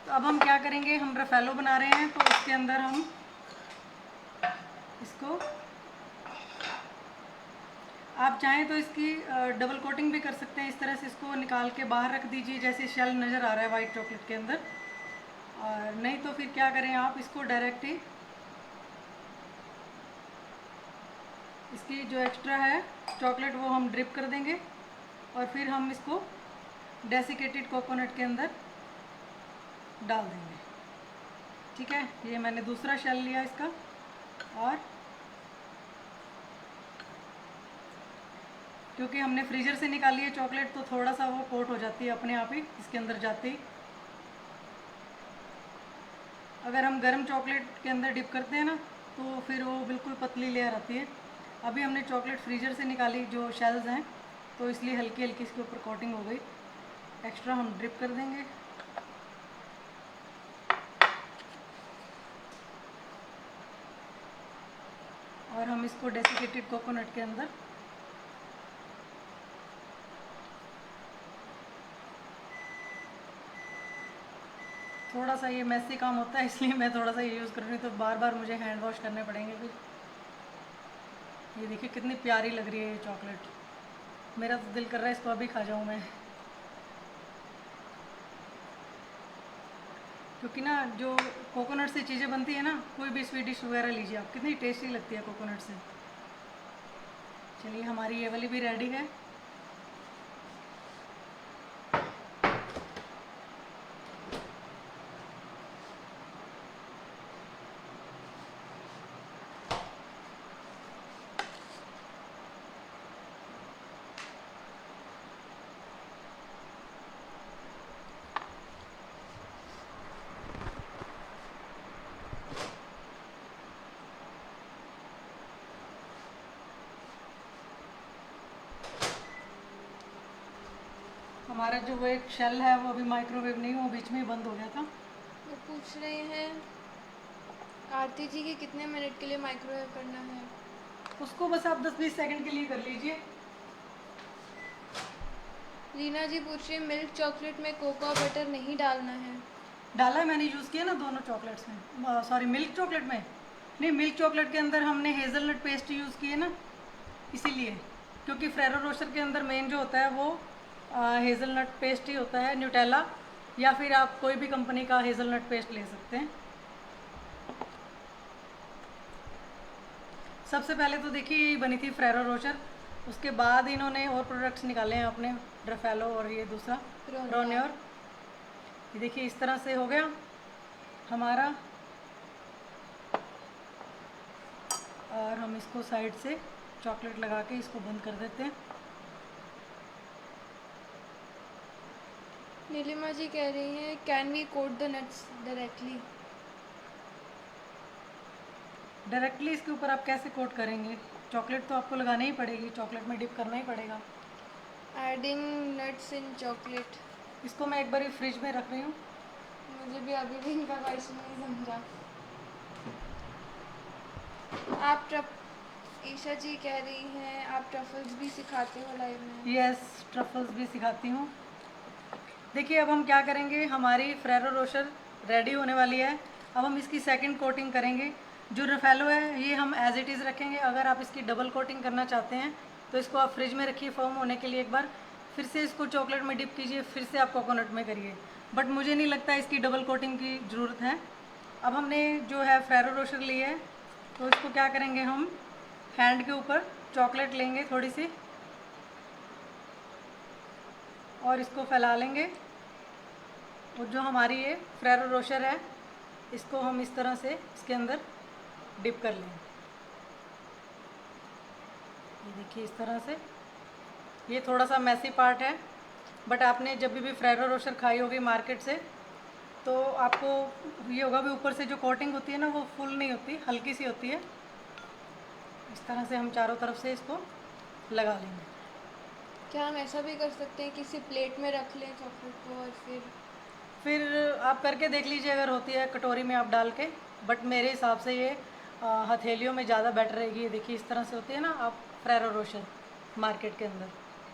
तो अब हम क्या करेंगे, हम रफेलो बना रहे हैं तो इसके अंदर हम इसको, आप चाहें तो इसकी डबल कोटिंग भी कर सकते हैं। इस तरह से इसको निकाल के बाहर रख दीजिए जैसे शेल नज़र आ रहा है वाइट चॉकलेट के अंदर। और नहीं तो फिर क्या करें, आप इसको डायरेक्ट ही इसकी जो एक्स्ट्रा है चॉकलेट वो हम ड्रिप कर देंगे, और फिर हम इसको डेसिकेटेड कोकोनट के अंदर डाल देंगे। ठीक है, ये मैंने दूसरा शेल लिया इसका, और क्योंकि हमने फ्रीजर से निकाली है चॉकलेट तो थोड़ा सा वो कोट हो जाती है अपने आप ही इसके अंदर जाते ही। अगर हम गर्म चॉकलेट के अंदर डिप करते हैं ना तो फिर वो बिल्कुल पतली लेयर आती है। अभी हमने चॉकलेट फ्रीजर से निकाली जो शेल्स हैं, तो इसलिए हल्की हल्की इसके ऊपर कोटिंग हो गई। एक्स्ट्रा हम ड्रिप कर देंगे। और हम इसको डेसिकेटेड कोकोनट के अंदर थोड़ा सा, ये मैसी काम होता है इसलिए मैं थोड़ा सा ये यूज़ कर रही हूँ, तो बार बार मुझे हैंड वॉश करने पड़ेंगे फिर। ये देखिए कितनी प्यारी लग रही है ये चॉकलेट, मेरा तो दिल कर रहा है इसको अभी खा जाऊँ मैं। क्योंकि ना जो कोकोनट से चीज़ें बनती है ना, कोई भी स्वीट डिश वगैरह लीजिए आप, कितनी टेस्टी लगती है कोकोनट से। चलिए हमारी ये वाली भी रेडी है। हमारा जो वो एक शेल है वो अभी माइक्रोवेव नहीं हुआ, बीच में ही बंद हो गया था। वो पूछ रहे हैं आरती जी कि कितने मिनट के लिए माइक्रोवेव करना है। उसको बस आप 10-20 सेकंड के लिए कर लीजिए। रीना जी पूछ रही है मिल्क चॉकलेट में कोकोआ बटर नहीं डालना है। डाला है मैंने, यूज़ किया ना दोनों चॉकलेट्स में, सॉरी मिल्क चॉकलेट में नहीं, मिल्क चॉकलेट के अंदर हमने हेज़लनट पेस्ट यूज़ की है ना, इसीलिए, क्योंकि फ्रेरो रोशर के अंदर मेन जो होता है वो हेज़लनट पेस्ट ही होता है, न्यूटेला या फिर आप कोई भी कंपनी का हेज़लनट पेस्ट ले सकते हैं। सबसे पहले तो देखिए यही बनी थी फ्रेरो रोशर, उसके बाद इन्होंने और प्रोडक्ट्स निकाले हैं अपने, ड्रफेलो और ये दूसरा रोनियर। ये देखिए इस तरह से हो गया हमारा, और हम इसको साइड से चॉकलेट लगा के इसको बंद कर देते हैं। नीलिमा जी कह रही हैं can we coat the nuts directly इसके ऊपर आप कैसे कोट करेंगे, चॉकलेट तो आपको लगानी ही पड़ेगी, चॉकलेट में डिप करना ही पड़ेगा। एडिंग नट्स इन चॉकलेट, इसको मैं एक बार फ्रिज में रख रही हूँ। मुझे भी अभी भी इनका क्वेश्चन नहीं समझा। आप ईशा जी कह रही हैं आप ट्रफल्स भी सिखाते हो लाइव में? यस, ट्रफल्स भी सिखाती हूँ। देखिए अब हम क्या करेंगे, हमारी फ्रेरो रोशर रेडी होने वाली है। अब हम इसकी सेकंड कोटिंग करेंगे। जो रफेलो है ये हम एज इट इज़ रखेंगे, अगर आप इसकी डबल कोटिंग करना चाहते हैं तो इसको आप फ्रिज में रखिए फॉर्म होने के लिए एक बार, फिर से इसको चॉकलेट में डिप कीजिए, फिर से आप कोकोनट में करिए, बट मुझे नहीं लगता इसकी डबल कोटिंग की ज़रूरत है। अब हमने जो है फ्रेरो रोशर ली है, तो इसको क्या करेंगे, हम हैंड के ऊपर चॉकलेट लेंगे थोड़ी सी और इसको फैला लेंगे, और जो हमारी ये फ्रेरो रोशर है इसको हम इस तरह से इसके अंदर डिप कर लेंगे। ये देखिए इस तरह से, ये थोड़ा सा मैसी पार्ट है, बट आपने जब भी फ्रेरो रोशर खाई होगी मार्केट से तो आपको ये होगा भी ऊपर से जो कोटिंग होती है ना वो फुल नहीं होती, हल्की सी होती है। इस तरह से हम चारों तरफ से इसको लगा लेंगे। क्या हम ऐसा भी कर सकते हैं किसी प्लेट में रख लें चॉकलेट को और फिर आप करके देख लीजिए अगर होती है कटोरी में आप डाल के, बट मेरे हिसाब से ये हथेलियों में ज़्यादा बेटर रहेगी। ये देखिए इस तरह से होती है ना आप फ्रेरो रोशर मार्केट के अंदर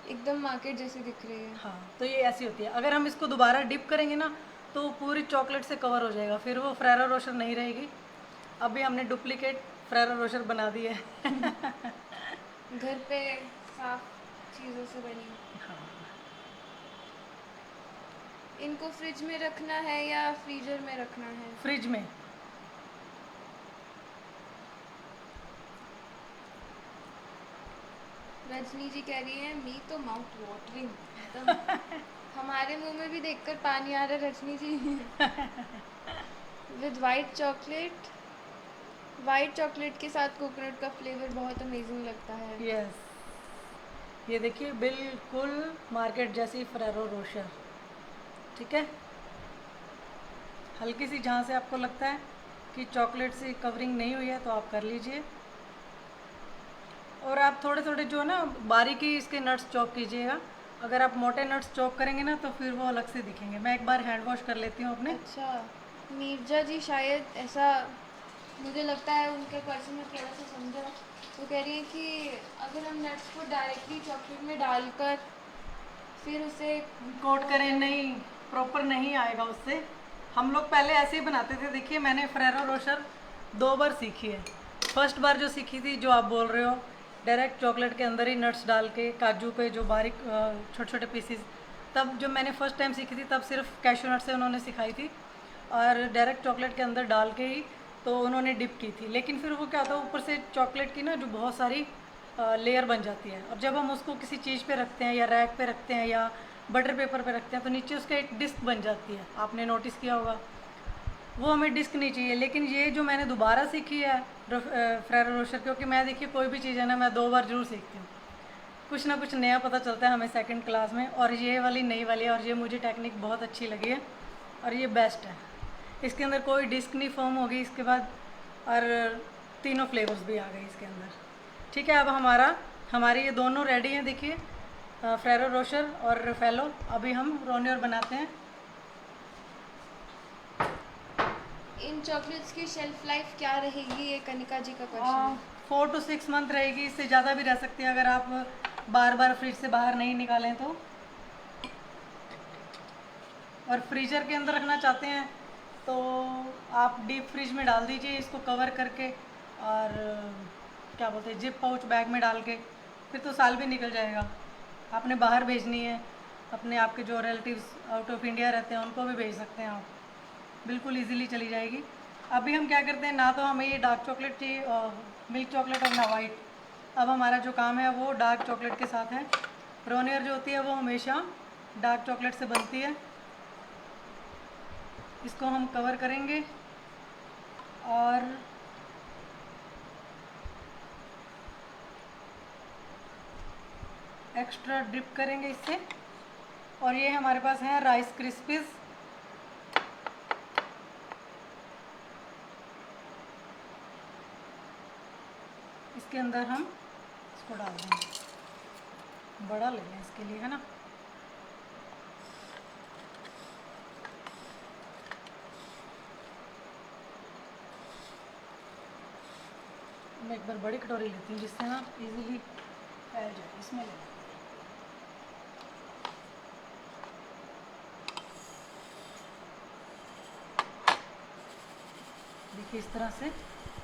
एकदम मार्केट जैसे दिख रही है। हाँ, तो ये ऐसी होती है। अगर हम इसको दोबारा डिप करेंगे ना तो पूरी चॉकलेट से कवर हो जाएगा, फिर वो फ्रेरो रोशर नहीं रहेगी। अभी हमने डुप्लीकेट फ्रेरो रोशर बना दी है घर पे साफ चीज़ों से बनी। हाँ, इनको फ्रिज में रखना है या फ्रीजर में रखना है? फ्रिज में। रजनी जी कह रही है मी तो माउथ वाटरिंग एकदम हमारे मुंह में भी देखकर पानी आ रहा है रजनी जी विद वाइट चॉकलेट के साथ कोकोनट का फ्लेवर बहुत अमेजिंग लगता है। यस, ये देखिए बिल्कुल मार्केट जैसी फ्रेरो रोशर, ठीक है। हल्की सी जहाँ से आपको लगता है कि चॉकलेट से कवरिंग नहीं हुई है तो आप कर लीजिए, और आप थोड़े थोड़े जो है ना बारीकी इसके नट्स चॉप कीजिएगा। अगर आप मोटे नट्स चॉप करेंगे ना तो फिर वो अलग से दिखेंगे। मैं एक बार हैंड वॉश कर लेती हूँ अपने। अच्छा, मीर्जा जी शायद ऐसा मुझे लगता है उनके क्वेश्चन में थोड़ा सा समझा। वो कह रही है कि अगर हम नट्स को डायरेक्टली चॉकलेट में डालकर फिर उसे कोट करें, नहीं प्रॉपर नहीं आएगा उससे। हम लोग पहले ऐसे ही बनाते थे। देखिए मैंने फ्रेरो रोशर 2 बार सीखी है। फर्स्ट बार जो सीखी थी जो आप बोल रहे हो, डायरेक्ट चॉकलेट के अंदर ही नट्स डाल के, काजू के जो बारीक छोटे छोटे पीसीज, तब जब मैंने फ़र्स्ट टाइम सीखी थी तब सिर्फ कैशू नट से उन्होंने सिखाई थी, और डायरेक्ट चॉकलेट के अंदर डाल के ही तो उन्होंने डिप की थी। लेकिन फिर वो क्या होता है, ऊपर से चॉकलेट की ना जो बहुत सारी लेयर बन जाती है। अब जब हम उसको किसी चीज़ पे रखते हैं या रैक पे रखते हैं या बटर पेपर पे रखते हैं तो नीचे उसका एक डिस्क बन जाती है, आपने नोटिस किया होगा। वो हमें डिस्क नहीं चाहिए। लेकिन ये जो मैंने दोबारा सीखी है फ्रेरो रोशर, क्योंकि मैं देखिए कोई भी चीज़ है ना मैं 2 बार जरूर सीखती हूँ, कुछ ना कुछ नया पता चलता है हमें सेकंड क्लास में। और ये वाली नई वाली है और ये मुझे टेक्निक बहुत अच्छी लगी है और ये बेस्ट है। इसके अंदर कोई डिस्क नहीं फॉर्म होगी इसके बाद, और तीनों फ्लेवर्स भी आ गए इसके अंदर। ठीक है, अब हमारी ये दोनों रेडी हैं। देखिए फ्रेरो रोशर और रफेलो। अभी हम रोनियर बनाते हैं। इन चॉकलेट्स की शेल्फ लाइफ क्या रहेगी, ये कनिका जी का क्वेश्चन है। 4 to 6 मंथ रहेगी, इससे ज़्यादा भी रह सकती है अगर आप बार बार फ्रिज से बाहर नहीं निकालें तो। और फ्रीजर के अंदर रखना चाहते हैं तो आप डीप फ्रिज में डाल दीजिए इसको कवर करके, और क्या बोलते हैं, जिप पाउच बैग में डाल के, फिर तो साल भी निकल जाएगा। आपने बाहर भेजनी है, अपने आपके जो रिलेटिव्स आउट ऑफ इंडिया रहते हैं उनको भी भेज सकते हैं आप, बिल्कुल इजीली चली जाएगी। अभी हम क्या करते हैं, ना तो हमें ये डार्क चॉकलेट चाहिए, मिल्क चॉकलेट, और ना वाइट। अब हमारा जो काम है वो डार्क चॉकलेट के साथ है। ब्राउनियर जो होती है वो हमेशा डार्क चॉकलेट से बनती है। इसको हम कवर करेंगे और एक्स्ट्रा ड्रिप करेंगे इससे। और ये हमारे पास है राइस क्रिस्पीज़। इसके अंदर हम इसको डाल देंगे, बड़ा ले लें इसके लिए, है ना। मैं एक बार बड़ी कटोरी लेती हूँ जिससे ना इजीली फैल जाए, इसमें ले लें। देखिए इस तरह से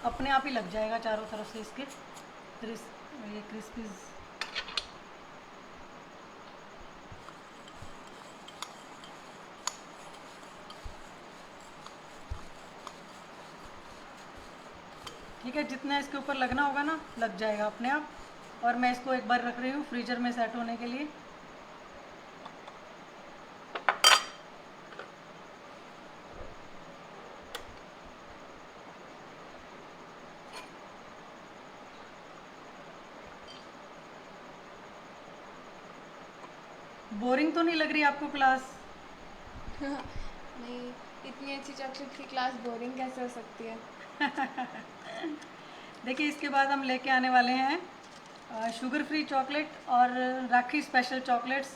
अपने आप ही लग जाएगा चारों तरफ से इसके ये क्रिस्पीज़। ठीक है, जितना इसके ऊपर लगना होगा ना लग जाएगा अपने आप। और मैं इसको एक बार रख रही हूँ फ्रीजर में सेट होने के लिए। बोरिंग तो नहीं लग रही आपको क्लास? नहीं, इतनी अच्छी चॉकलेट की क्लास बोरिंग कैसे हो सकती है। देखिए इसके बाद हम लेके आने वाले हैं शुगर फ्री चॉकलेट और राखी स्पेशल चॉकलेट्स।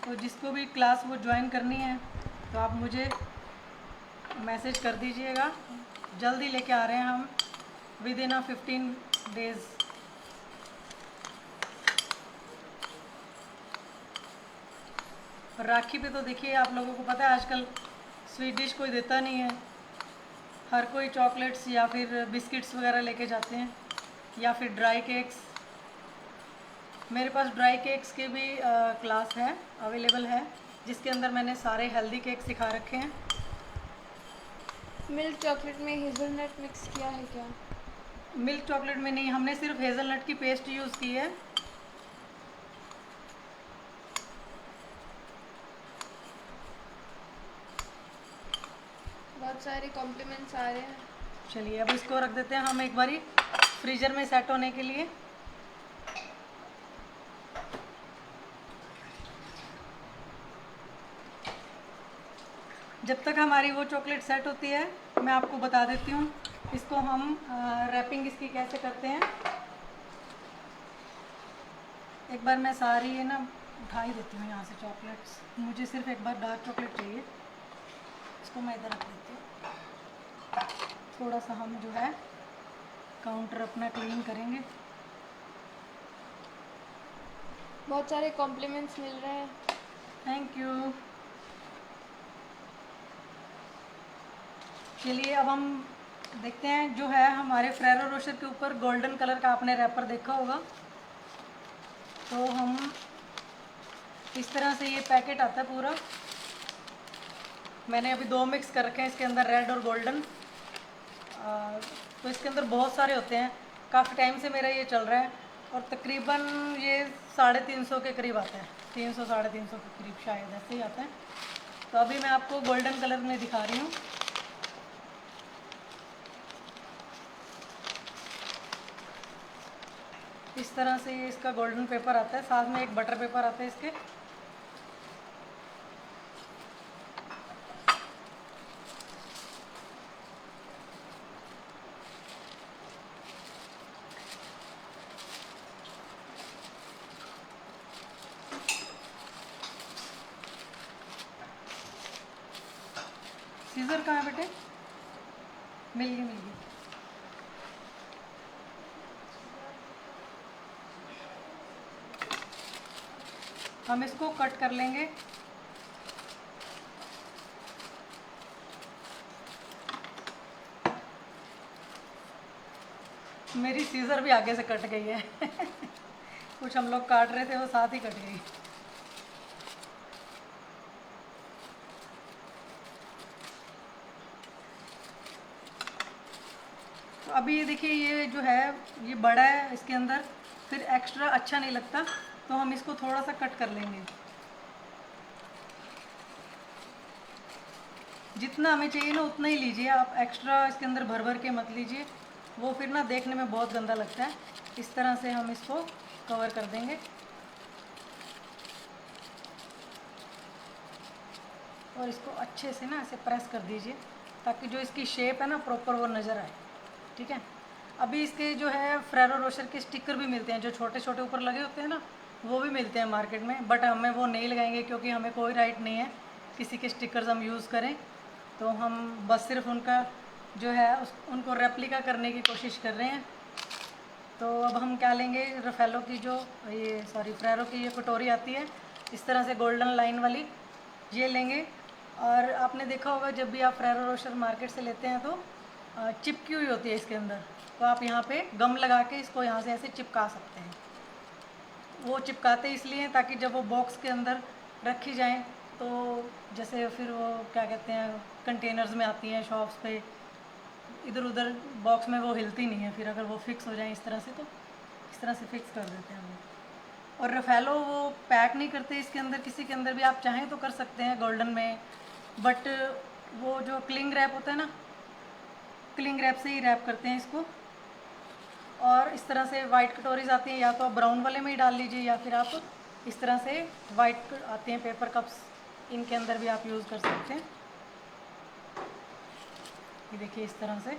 तो जिसको भी क्लास वो ज्वाइन करनी है तो आप मुझे मैसेज कर दीजिएगा, जल्दी लेके आ रहे हैं हम, विद इन 15 डेज़। और राखी पे तो देखिए आप लोगों को पता है आजकल स्वीट डिश कोई देता नहीं है, हर कोई चॉकलेट्स या फिर बिस्किट्स वगैरह लेके जाते हैं, या फिर ड्राई केक्स। मेरे पास ड्राई केक्स के भी क्लास है, अवेलेबल है, जिसके अंदर मैंने सारे हेल्दी केक सिखा रखे हैं। मिल्क चॉकलेट में हेज़लनट मिक्स किया है क्या? मिल्क चॉकलेट में नहीं, हमने सिर्फ हेज़लनट की पेस्ट यूज़ की है। बहुत सारे कॉम्प्लीमेंट्स आ रहे हैं। चलिए अब इसको रख देते हैं हम एक बारी फ्रीजर में सेट होने के लिए। जब तक हमारी वो चॉकलेट सेट होती है मैं आपको बता देती हूँ इसको हम रैपिंग इसकी कैसे करते हैं। एक बार मैं सारी ये ना उठा ही देती हूँ यहाँ से चॉकलेट्स, मुझे सिर्फ एक बार डार्क चॉकलेट चाहिए। इसको मैं इधर रख देती हूँ। थोड़ा सा हम जो है काउंटर अपना क्लीन करेंगे। बहुत सारे कॉम्प्लीमेंट्स मिल रहे हैं। Thank you. चलिए अब हम देखते हैं, जो है हमारे फेरो रोशर के ऊपर गोल्डन कलर का आपने रैपर देखा होगा, तो हम इस तरह से ये पैकेट आता है पूरा। मैंने अभी 2 मिक्स कर रखे हैं इसके अंदर, रेड और गोल्डन। तो इसके अंदर बहुत सारे होते हैं, काफ़ी टाइम से मेरा ये चल रहा है, और तकरीबन ये 350 के करीब आता है, 300 350 के करीब शायद ऐसे ही आता है। तो अभी मैं आपको गोल्डन कलर में दिखा रही हूँ। इस तरह से ये इसका गोल्डन पेपर आता है, साथ में एक बटर पेपर आता है इसके। सीजर कहाँ है बेटे? मिल गई मिल गई। हम इसको कट कर लेंगे। मेरी सीजर भी आगे से कट गई है। कुछ हम लोग काट रहे थे, वो साथ ही कट गई। तो अभी ये देखिए, ये जो है ये बड़ा है, इसके अंदर फिर एक्स्ट्रा अच्छा नहीं लगता, तो हम इसको थोड़ा सा कट कर लेंगे। जितना हमें चाहिए ना उतना ही लीजिए आप, एक्स्ट्रा इसके अंदर भर भर के मत लीजिए, वो फिर ना देखने में बहुत गंदा लगता है। इस तरह से हम इसको कवर कर देंगे और इसको अच्छे से ना ऐसे प्रेस कर दीजिए, ताकि जो इसकी शेप है ना प्रॉपर वो नज़र आए। ठीक है। अभी इसके जो है फेरेरो रोशर के स्टिकर भी मिलते हैं, जो छोटे छोटे ऊपर लगे होते हैं ना, वो भी मिलते हैं मार्केट में, बट हमें वो नहीं लगाएंगे क्योंकि हमें कोई राइट नहीं है किसी के स्टिकर्स हम यूज़ करें। तो हम बस सिर्फ उनका जो है उनको रेप्लिका करने की कोशिश कर रहे हैं। तो अब हम क्या लेंगे, रफेलो की जो फेरेरो की ये कटोरी आती है इस तरह से गोल्डन लाइन वाली, ये लेंगे। और आपने देखा होगा जब भी आप फेरेरो रोशर मार्केट से लेते हैं तो चिपकी हुई होती है इसके अंदर, तो आप यहाँ पे गम लगा के इसको यहाँ से ऐसे चिपका सकते हैं। वो चिपकाते इसलिए हैं ताकि जब वो बॉक्स के अंदर रखी जाएं तो जैसे फिर वो क्या कहते हैं कंटेनर्स में आती हैं शॉप्स पे, इधर उधर बॉक्स में वो हिलती नहीं है, फिर अगर वो फिक्स हो जाए इस तरह से तो इस तरह से फिक्स कर देते हैं वो। और रफेलो वो पैक नहीं करते इसके अंदर, किसी के अंदर भी आप चाहें तो कर सकते हैं गोल्डन में, बट वो जो क्लिंग रैप होता है ना, क्लिंग रैप से ही रैप करते हैं इसको। और इस तरह से वाइट कटोरीज आती हैं, या तो आप ब्राउन वाले में ही डाल लीजिए या फिर आप इस तरह से वाइट आते हैं पेपर कप्स, इनके अंदर भी आप यूज़ कर सकते हैं। ये देखिए इस तरह से।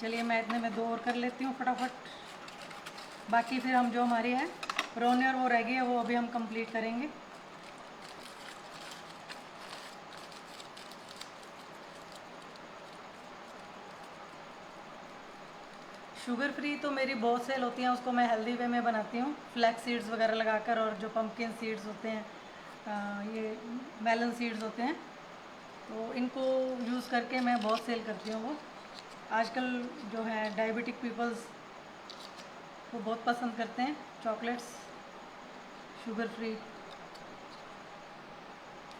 चलिए मैं इतने में 2 और कर लेती हूँ फटाफट, बाकी फिर हम जो हमारी है रोनियर वो रह गई है वो अभी हम कंप्लीट करेंगे। शुगर फ्री तो मेरी बहुत सेल होती हैं, उसको मैं हेल्दी वे में बनाती हूँ, फ्लैक्स सीड्स वगैरह लगाकर, और जो पम्पकिन सीड्स होते हैं, ये मेलन सीड्स होते हैं, तो इनको यूज़ करके मैं बहुत सेल करती हूँ। वो आजकल जो है डायबिटिक पीपल्स वो बहुत पसंद करते हैं चॉकलेट्स शुगर फ्री।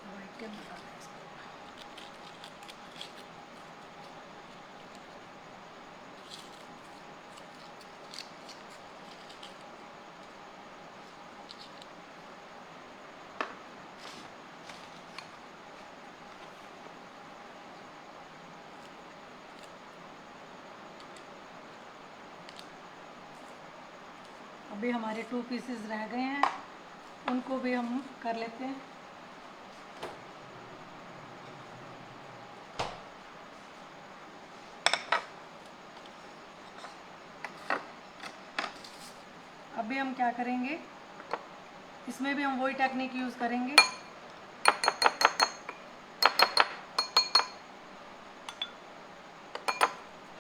वाइट के बता दें इसको। अभी हमारे 2 पीसेस रह गए हैं, उनको भी हम कर लेते हैं। अभी हम क्या करेंगे, इसमें भी हम वही टेक्निक यूज़ करेंगे।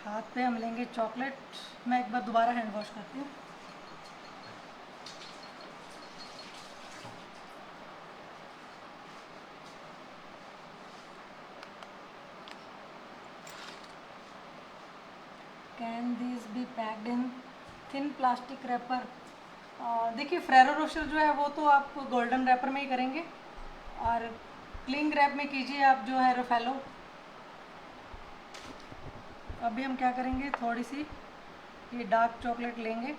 हाथ पे हम लेंगे चॉकलेट, मैं एक बार दोबारा हैंड वॉश करती हूँ। Can this be packed in thin plastic wrapper. देखिए फेरेरो रोशर जो है वो तो आप गोल्डन रैपर में ही करेंगे, और क्लिंग रैप में कीजिए आप जो है रफेलो। अभी हम क्या करेंगे, थोड़ी सी ये डार्क चॉकलेट लेंगे।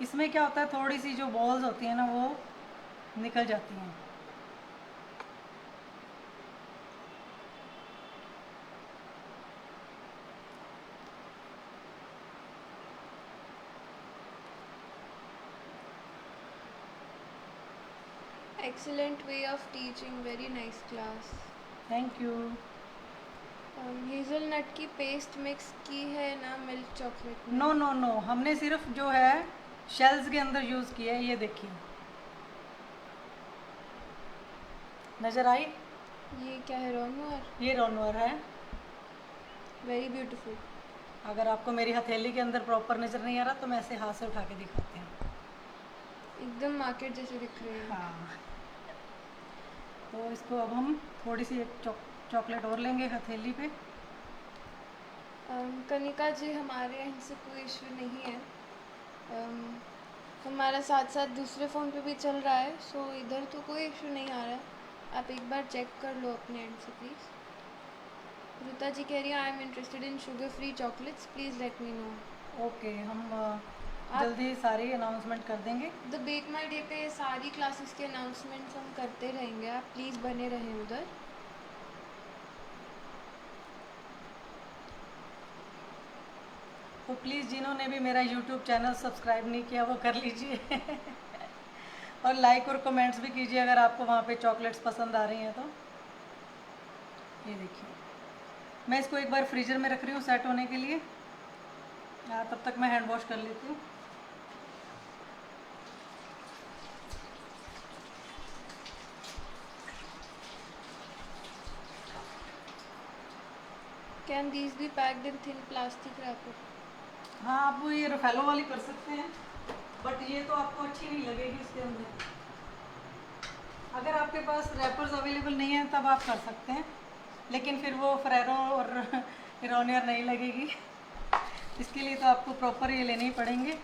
इसमें क्या होता है, थोड़ी सी जो बॉल्स होती हैं ना वो निकल जाती हैं। Excellent way of teaching, very nice class. Thank you. Hazelnut की पेस्ट मिक्स की है ना मिल्क चॉकलेट में? नो नो नो, हमने सिर्फ जो है शेल्स के अंदर यूज़ किया है, ये देखिए नज़र आई। ये क्या है, रोनवर? ये रोनवर है। Very beautiful. अगर आपको मेरी हथेली के अंदर प्रॉपर नज़र नहीं आ रहा तो मैं ऐसे हाथ से उठा के दिखाती हूँ। एकदम मार्केट जैसे दिख रहे हैं। हाँ, तो इसको अब हम थोड़ी सी एक चॉकलेट और लेंगे हथेली पे। कनिका जी, हमारे एंड से कोई इशू नहीं है। हमारा साथ साथ दूसरे फ़ोन पे भी चल रहा है, सो इधर तो कोई इशू नहीं आ रहा है। आप एक बार चेक कर लो अपने एंड से प्लीज़। ऋता जी कह रही है, I am interested in sugar free chocolates, please let me know. Okay, हम आप जल्दी सारी अनाउंसमेंट कर देंगे। द बेक माई डे पे सारी क्लासेस के अनाउंसमेंट्स हम करते रहेंगे, आप प्लीज़ बने रहें उधर। तो प्लीज़ जिन्होंने भी मेरा यूट्यूब चैनल सब्सक्राइब नहीं किया वो कर लीजिए और लाइक और कमेंट्स भी कीजिए अगर आपको वहाँ पे चॉकलेट्स पसंद आ रही हैं तो। ये देखिए, मैं इसको एक बार फ्रीज़र में रख रही हूँ सेट होने के लिए। तब तक मैं हैंड वॉश कर लेती हूँ। Can these be packed in thin plastic wrapper? हाँ, आप ये रफेलो वाली कर सकते हैं, बट ये तो आपको अच्छी नहीं लगेगी इसके अंदर। अगर आपके पास रैपर्स अवेलेबल नहीं है तब आप कर सकते हैं, लेकिन फिर वो फेरेरो और इरोनियर नहीं लगेगी। इसके लिए तो आपको प्रॉपर ये लेने ही पड़ेंगे।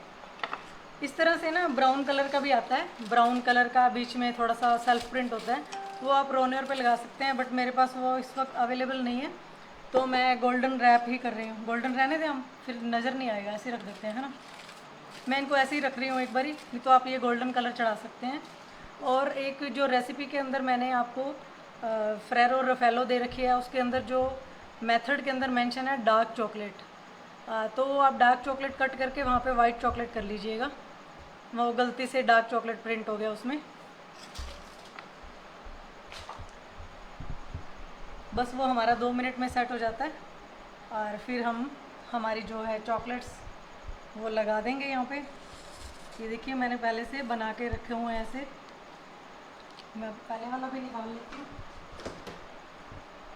इस तरह से ना ब्राउन कलर का भी आता है, ब्राउन कलर का बीच में थोड़ा सा सेल्फ प्रिंट होता है, वो आप रोनियर पे लगा सकते हैं, बट मेरे पास वो इस वक्त अवेलेबल नहीं है, तो मैं गोल्डन रैप ही कर रही हूँ। गोल्डन रहने दें हम, फिर नज़र नहीं आएगा, ऐसे रख देते हैं, है ना। मैं इनको ऐसे ही रख रही हूँ एक बारी, नहीं तो आप ये गोल्डन कलर चढ़ा सकते हैं। और एक जो रेसिपी के अंदर मैंने आपको फेरेरो रफेलो दे रखी है, उसके अंदर जो मेथड के अंदर मेंशन है डार्क चॉकलेट, तो आप डार्क चॉकलेट कट करके वहाँ पे वाइट चॉकलेट कर लीजिएगा। वो गलती से डार्क चॉकलेट प्रिंट हो गया उसमें। बस वो हमारा 2 मिनट में सेट हो जाता है, और फिर हम हमारी जो है चॉकलेट्स वो लगा देंगे यहाँ पे। ये देखिए, मैंने पहले से बना के रखे हुए हैं ऐसे। मैं पहले वाला भी निकाल लेती हूँ।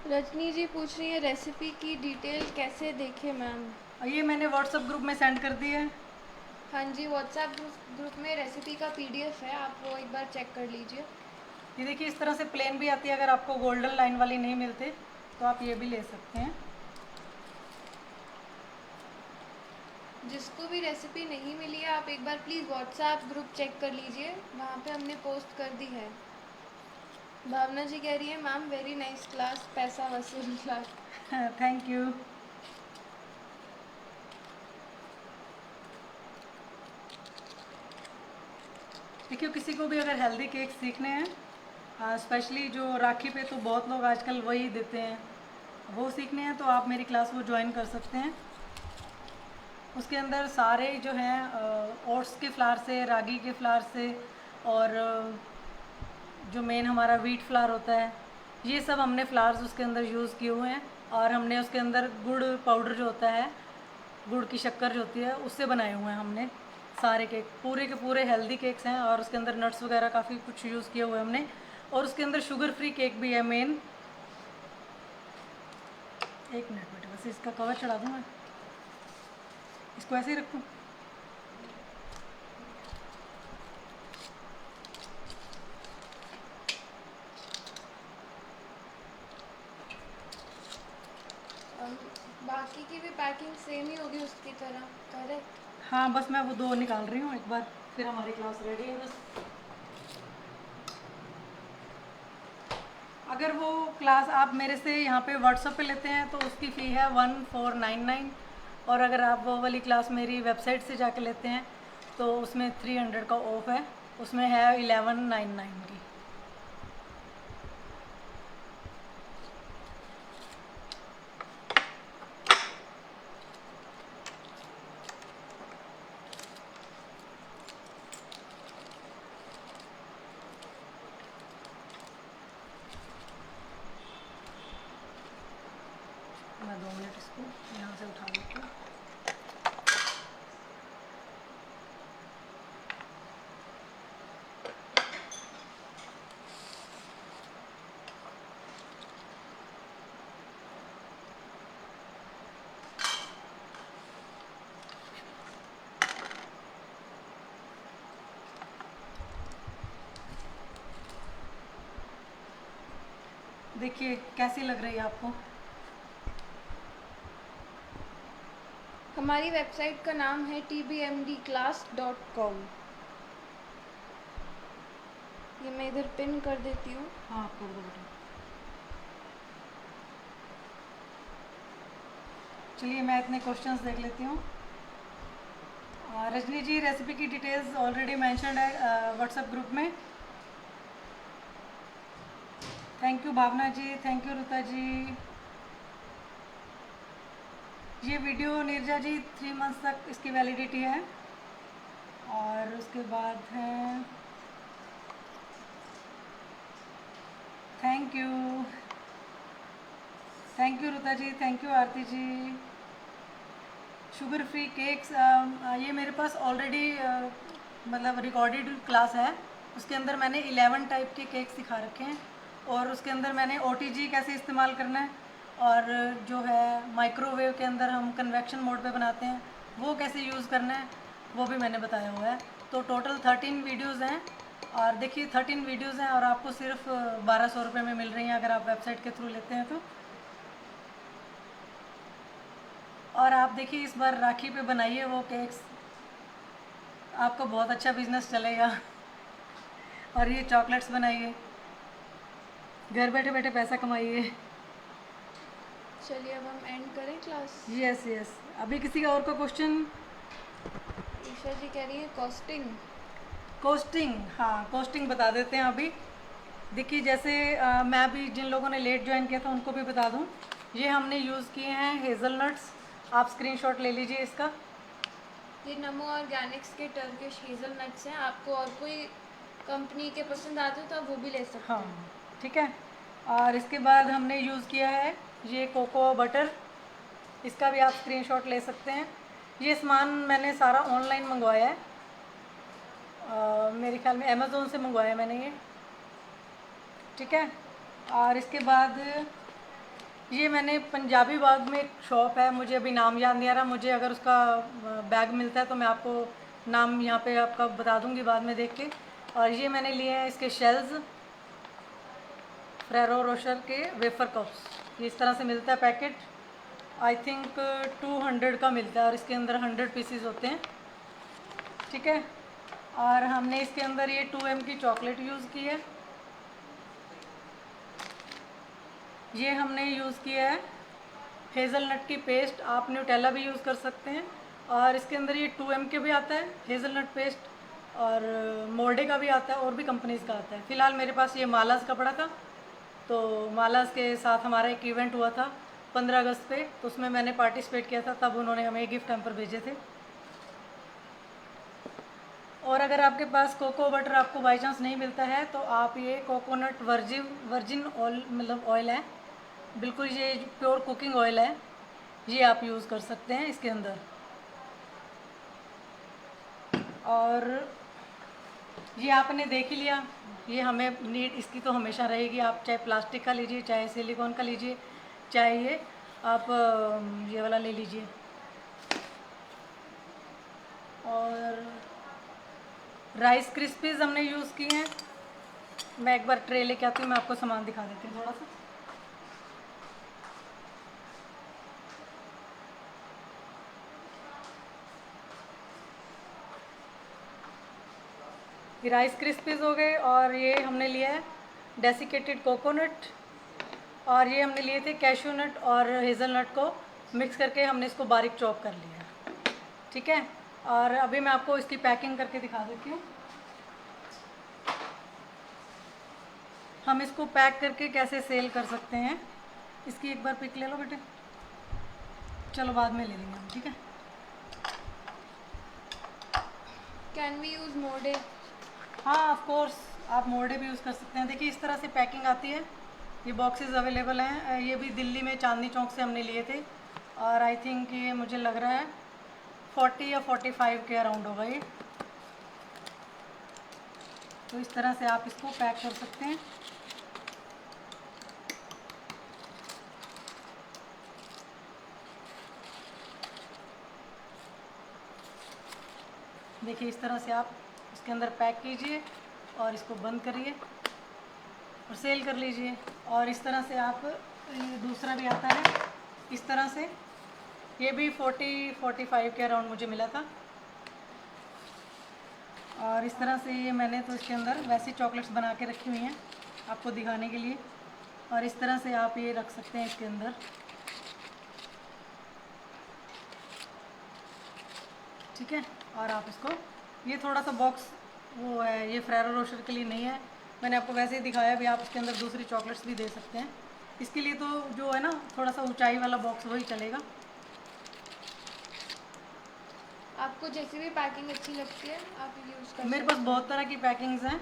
रजनी जी पूछ रही है, रेसिपी की डिटेल कैसे देखें मैम? और ये मैंने व्हाट्सएप ग्रुप में सेंड कर दी है। हाँ जी, व्हाट्सएप ग्रुप में रेसिपी का पीडीएफ है, आप वो एक बार चेक कर लीजिए। ये देखिए, इस तरह से प्लेन भी आती है। अगर आपको गोल्डन लाइन वाली नहीं मिलते तो आप ये भी ले सकते हैं। जिसको भी रेसिपी नहीं मिली है, आप एक बार प्लीज़ व्हाट्सएप ग्रुप चेक कर लीजिए, वहाँ पे हमने पोस्ट कर दी है। भावना जी कह रही है, मैम वेरी नाइस क्लास, पैसा वसूल क्लास। Thank you. देखिए, किसी को भी अगर हेल्दी केक सीखने हैं, स्पेशली जो राखी पे तो बहुत लोग आजकल वही देते हैं, वो सीखने हैं तो आप मेरी क्लास वो ज्वाइन कर सकते हैं। उसके अंदर सारे जो हैं ओट्स के फ्लावर से, रागी के फ्लावर से, और जो मेन हमारा वीट फ्लावर होता है, ये सब हमने फ्लावर्स उसके अंदर यूज़ किए हुए हैं। और हमने उसके अंदर गुड़ पाउडर जो होता है, गुड़ की शक्कर जो होती है, उससे बनाए हुए हैं हमने सारे केक। पूरे के पूरे हेल्दी केक्स हैं, और उसके अंदर नट्स वगैरह काफ़ी कुछ यूज़ किए हुए हैं हमने। और उसके अंदर शुगर फ्री केक भी है मेन। एक मिनट बेटा, बस इसका कवर चढ़ा दूँ मैं, इसको ऐसे ही रखूँ। बाकी की भी पैकिंग सेम ही होगी उसकी तरह, करेक्ट? हाँ, बस मैं वो 2 निकाल रही हूँ एक बार, फिर हमारी क्लास रेडी है बस। अगर वो क्लास आप मेरे से यहाँ पे व्हाट्सएप पे लेते हैं तो उसकी फ़ी है 1499, और अगर आप वो वाली क्लास मेरी वेबसाइट से जाके लेते हैं तो उसमें 300 का ऑफ है, उसमें है 1199 की। मैं 2 मिनट इसको यहाँ से उठा लेती हूँ। देखिए कैसी लग रही है आपको। हमारी वेबसाइट का नाम है tbmdclass.com। ये मैं इधर पिन कर देती हूँ। हाँ कर दो बेटा। चलिए मैं इतने क्वेश्चंस देख लेती हूँ। रजनी जी रेसिपी की डिटेल्स ऑलरेडी मेंशन्ड है व्हाट्सएप ग्रुप में। Thank you Bhavna ji, thank you Ruta ji. ये वीडियो नीरजा जी 3 मंथ्स तक इसकी वैलिडिटी है। और उसके बाद है thank you Ruta ji, thank you Aarti ji. Sugar free cakes ये मेरे पास ऑलरेडी मतलब रिकॉर्डेड क्लास है। उसके अंदर मैंने 11 टाइप के केक सिखा रखे हैं। और उसके अंदर मैंने OTG कैसे इस्तेमाल करना है, और जो है माइक्रोवेव के अंदर हम कन्वेक्शन मोड पे बनाते हैं वो कैसे यूज़ करना है वो भी मैंने बताया हुआ है। तो टोटल 13 वीडियोज़ हैं। और देखिए 13 वीडियोज़ हैं और आपको सिर्फ 1200 रुपये में मिल रही हैं अगर आप वेबसाइट के थ्रू लेते हैं तो। और आप देखिए इस बार राखी पे बनाइए वो केक्स, आपका बहुत अच्छा बिजनेस चलेगा। और ये चॉकलेट्स बनाइए, घर बैठे बैठे पैसा कमाइए। चलिए अब हम एंड करें क्लास। Yes yes. अभी किसी का और का क्वेश्चन? ईशा जी कह रही है कॉस्टिंग। कोस्टिंग, हाँ कोस्टिंग बता देते हैं अभी। देखिए जैसे मैं भी जिन लोगों ने लेट ज्वाइन किया था उनको भी बता दूं। ये हमने यूज़ किए हैं हेज़लनट्स, आप स्क्रीनशॉट ले लीजिए इसका। ये नमो ऑर्गेनिक्स के टर्किश हेज़लनट्स हैं। आपको और कोई कंपनी के पसंद आते हो तो आप वो भी ले सकते हाँ हैं। ठीक है। और इसके बाद हमने यूज़ किया है ये कोको बटर, इसका भी आप स्क्रीनशॉट ले सकते हैं। ये सामान मैंने सारा ऑनलाइन मंगवाया है, मेरे ख्याल में अमेज़ोन से मंगवाया है मैंने ये, ठीक है। और इसके बाद ये मैंने पंजाबी बाग में एक शॉप है, मुझे अभी नाम याद नहीं आ रहा, मुझे अगर उसका बैग मिलता है तो मैं आपको नाम यहाँ पे आपका बता दूँगी बाद में देख के। और ये मैंने लिए हैं इसके शेल्स, फ्रेरो रोशर के वेफर कप्स, ये इस तरह से मिलता है पैकेट। आई थिंक 200 का मिलता है और इसके अंदर 100 पीसीज होते हैं, ठीक है। और हमने इसके अंदर ये 2M की चॉकलेट यूज़ की है। ये हमने यूज़ किया है हेज़लनट की पेस्ट, आप न्यूटेला भी यूज़ कर सकते हैं। और इसके अंदर ये 2M के भी आता है हेज़लनट पेस्ट, और मोर्डे का भी आता है, और भी कंपनीज़ का आता है। फ़िलहाल मेरे पास ये मालास का पड़ा था, तो मालास के साथ हमारा एक इवेंट हुआ था 15 अगस्त पे, तो उसमें मैंने पार्टिसिपेट किया था, तब उन्होंने हमें गिफ्ट हैम्पर भेजे थे। और अगर आपके पास कोको बटर आपको बाई चांस नहीं मिलता है तो आप ये कोकोनट वर्जिन ऑयल, मतलब ऑयल है बिल्कुल, ये प्योर कुकिंग ऑयल है, ये आप यूज़ कर सकते हैं इसके अंदर। और ये आपने देख ही लिया, ये हमें नीड इसकी तो हमेशा रहेगी, आप चाहे प्लास्टिक का लीजिए, चाहे सिलिकॉन का लीजिए, चाहे ये आप ये वाला ले लीजिए। और राइस क्रिस्पीज़ हमने यूज़ किए हैं। मैं एक बार ट्रे लेके आती हूँ, मैं आपको सामान दिखा देती हूँ थोड़ा सा। ये राइस क्रिस्पीज़ हो गए, और ये हमने लिया है डेसिकेटेड कोकोनट, और ये हमने लिए थे कैशू नट और हेज़लनट को मिक्स करके हमने इसको बारीक चॉप कर लिया, ठीक है। और अभी मैं आपको इसकी पैकिंग करके दिखा देती हूँ। हम इसको पैक करके कैसे सेल कर सकते हैं, इसकी एक बार पिक ले लो बेटे, चलो बाद में ले लेंगे हम, ठीक है। कैन वी यूज़ मोर्डे? हाँ ऑफ कोर्स, आप मोर्डे भी यूज़ कर सकते हैं। देखिए इस तरह से पैकिंग आती है, ये बॉक्सेस अवेलेबल हैं। ये भी दिल्ली में चांदनी चौक से हमने लिए थे, और आई थिंक ये मुझे लग रहा है 40 या 45 के अराउंड होगा ये। तो इस तरह से आप इसको पैक कर सकते हैं। देखिए इस तरह से आप इसके अंदर पैक कीजिए और इसको बंद करिए, और सेल कर लीजिए। और इस तरह से आप, ये दूसरा भी आता है इस तरह से, ये भी 40-45 के अराउंड मुझे मिला था। और इस तरह से ये मैंने तो इसके अंदर वैसी चॉकलेट्स बना के रखी हुई हैं आपको दिखाने के लिए। और इस तरह से आप ये रख सकते हैं इसके अंदर, ठीक है। और आप इसको, ये थोड़ा सा बॉक्स वो है, ये फेरेरो रोशर के लिए नहीं है, मैंने आपको वैसे ही दिखाया भी। आप इसके अंदर दूसरी चॉकलेट्स भी दे सकते हैं। इसके लिए तो जो है ना थोड़ा सा ऊंचाई वाला बॉक्स वही चलेगा। आपको जैसी भी पैकिंग अच्छी लगती है आप यूज़ कर मेरे सकते पास बहुत तरह की पैकिंग्स हैं।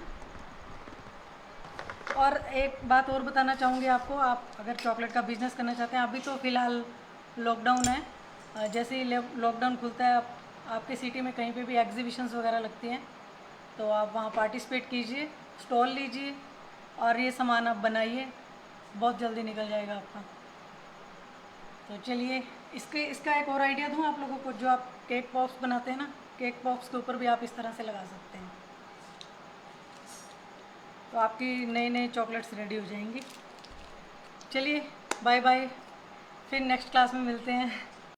और एक बात और बताना चाहूँगी आपको, आप अगर चॉकलेट का बिज़नेस करना चाहते हैं, अभी तो फ़िलहाल लॉकडाउन है, जैसे ही लॉकडाउन खुलता है आपके सिटी में कहीं पे भी एग्जीबिशंस वगैरह लगती हैं, तो आप वहाँ पार्टिसिपेट कीजिए, स्टॉल लीजिए और ये सामान आप बनाइए, बहुत जल्दी निकल जाएगा आपका। तो चलिए, इसका एक और आइडिया दूँ आप लोगों को, जो आप केक पॉप्स बनाते हैं ना, केक पॉप्स के ऊपर भी आप इस तरह से लगा सकते हैं, तो आपकी नई नई चॉकलेट्स रेडी हो जाएंगी। चलिए बाय बाय, फिर नेक्स्ट क्लास में मिलते हैं।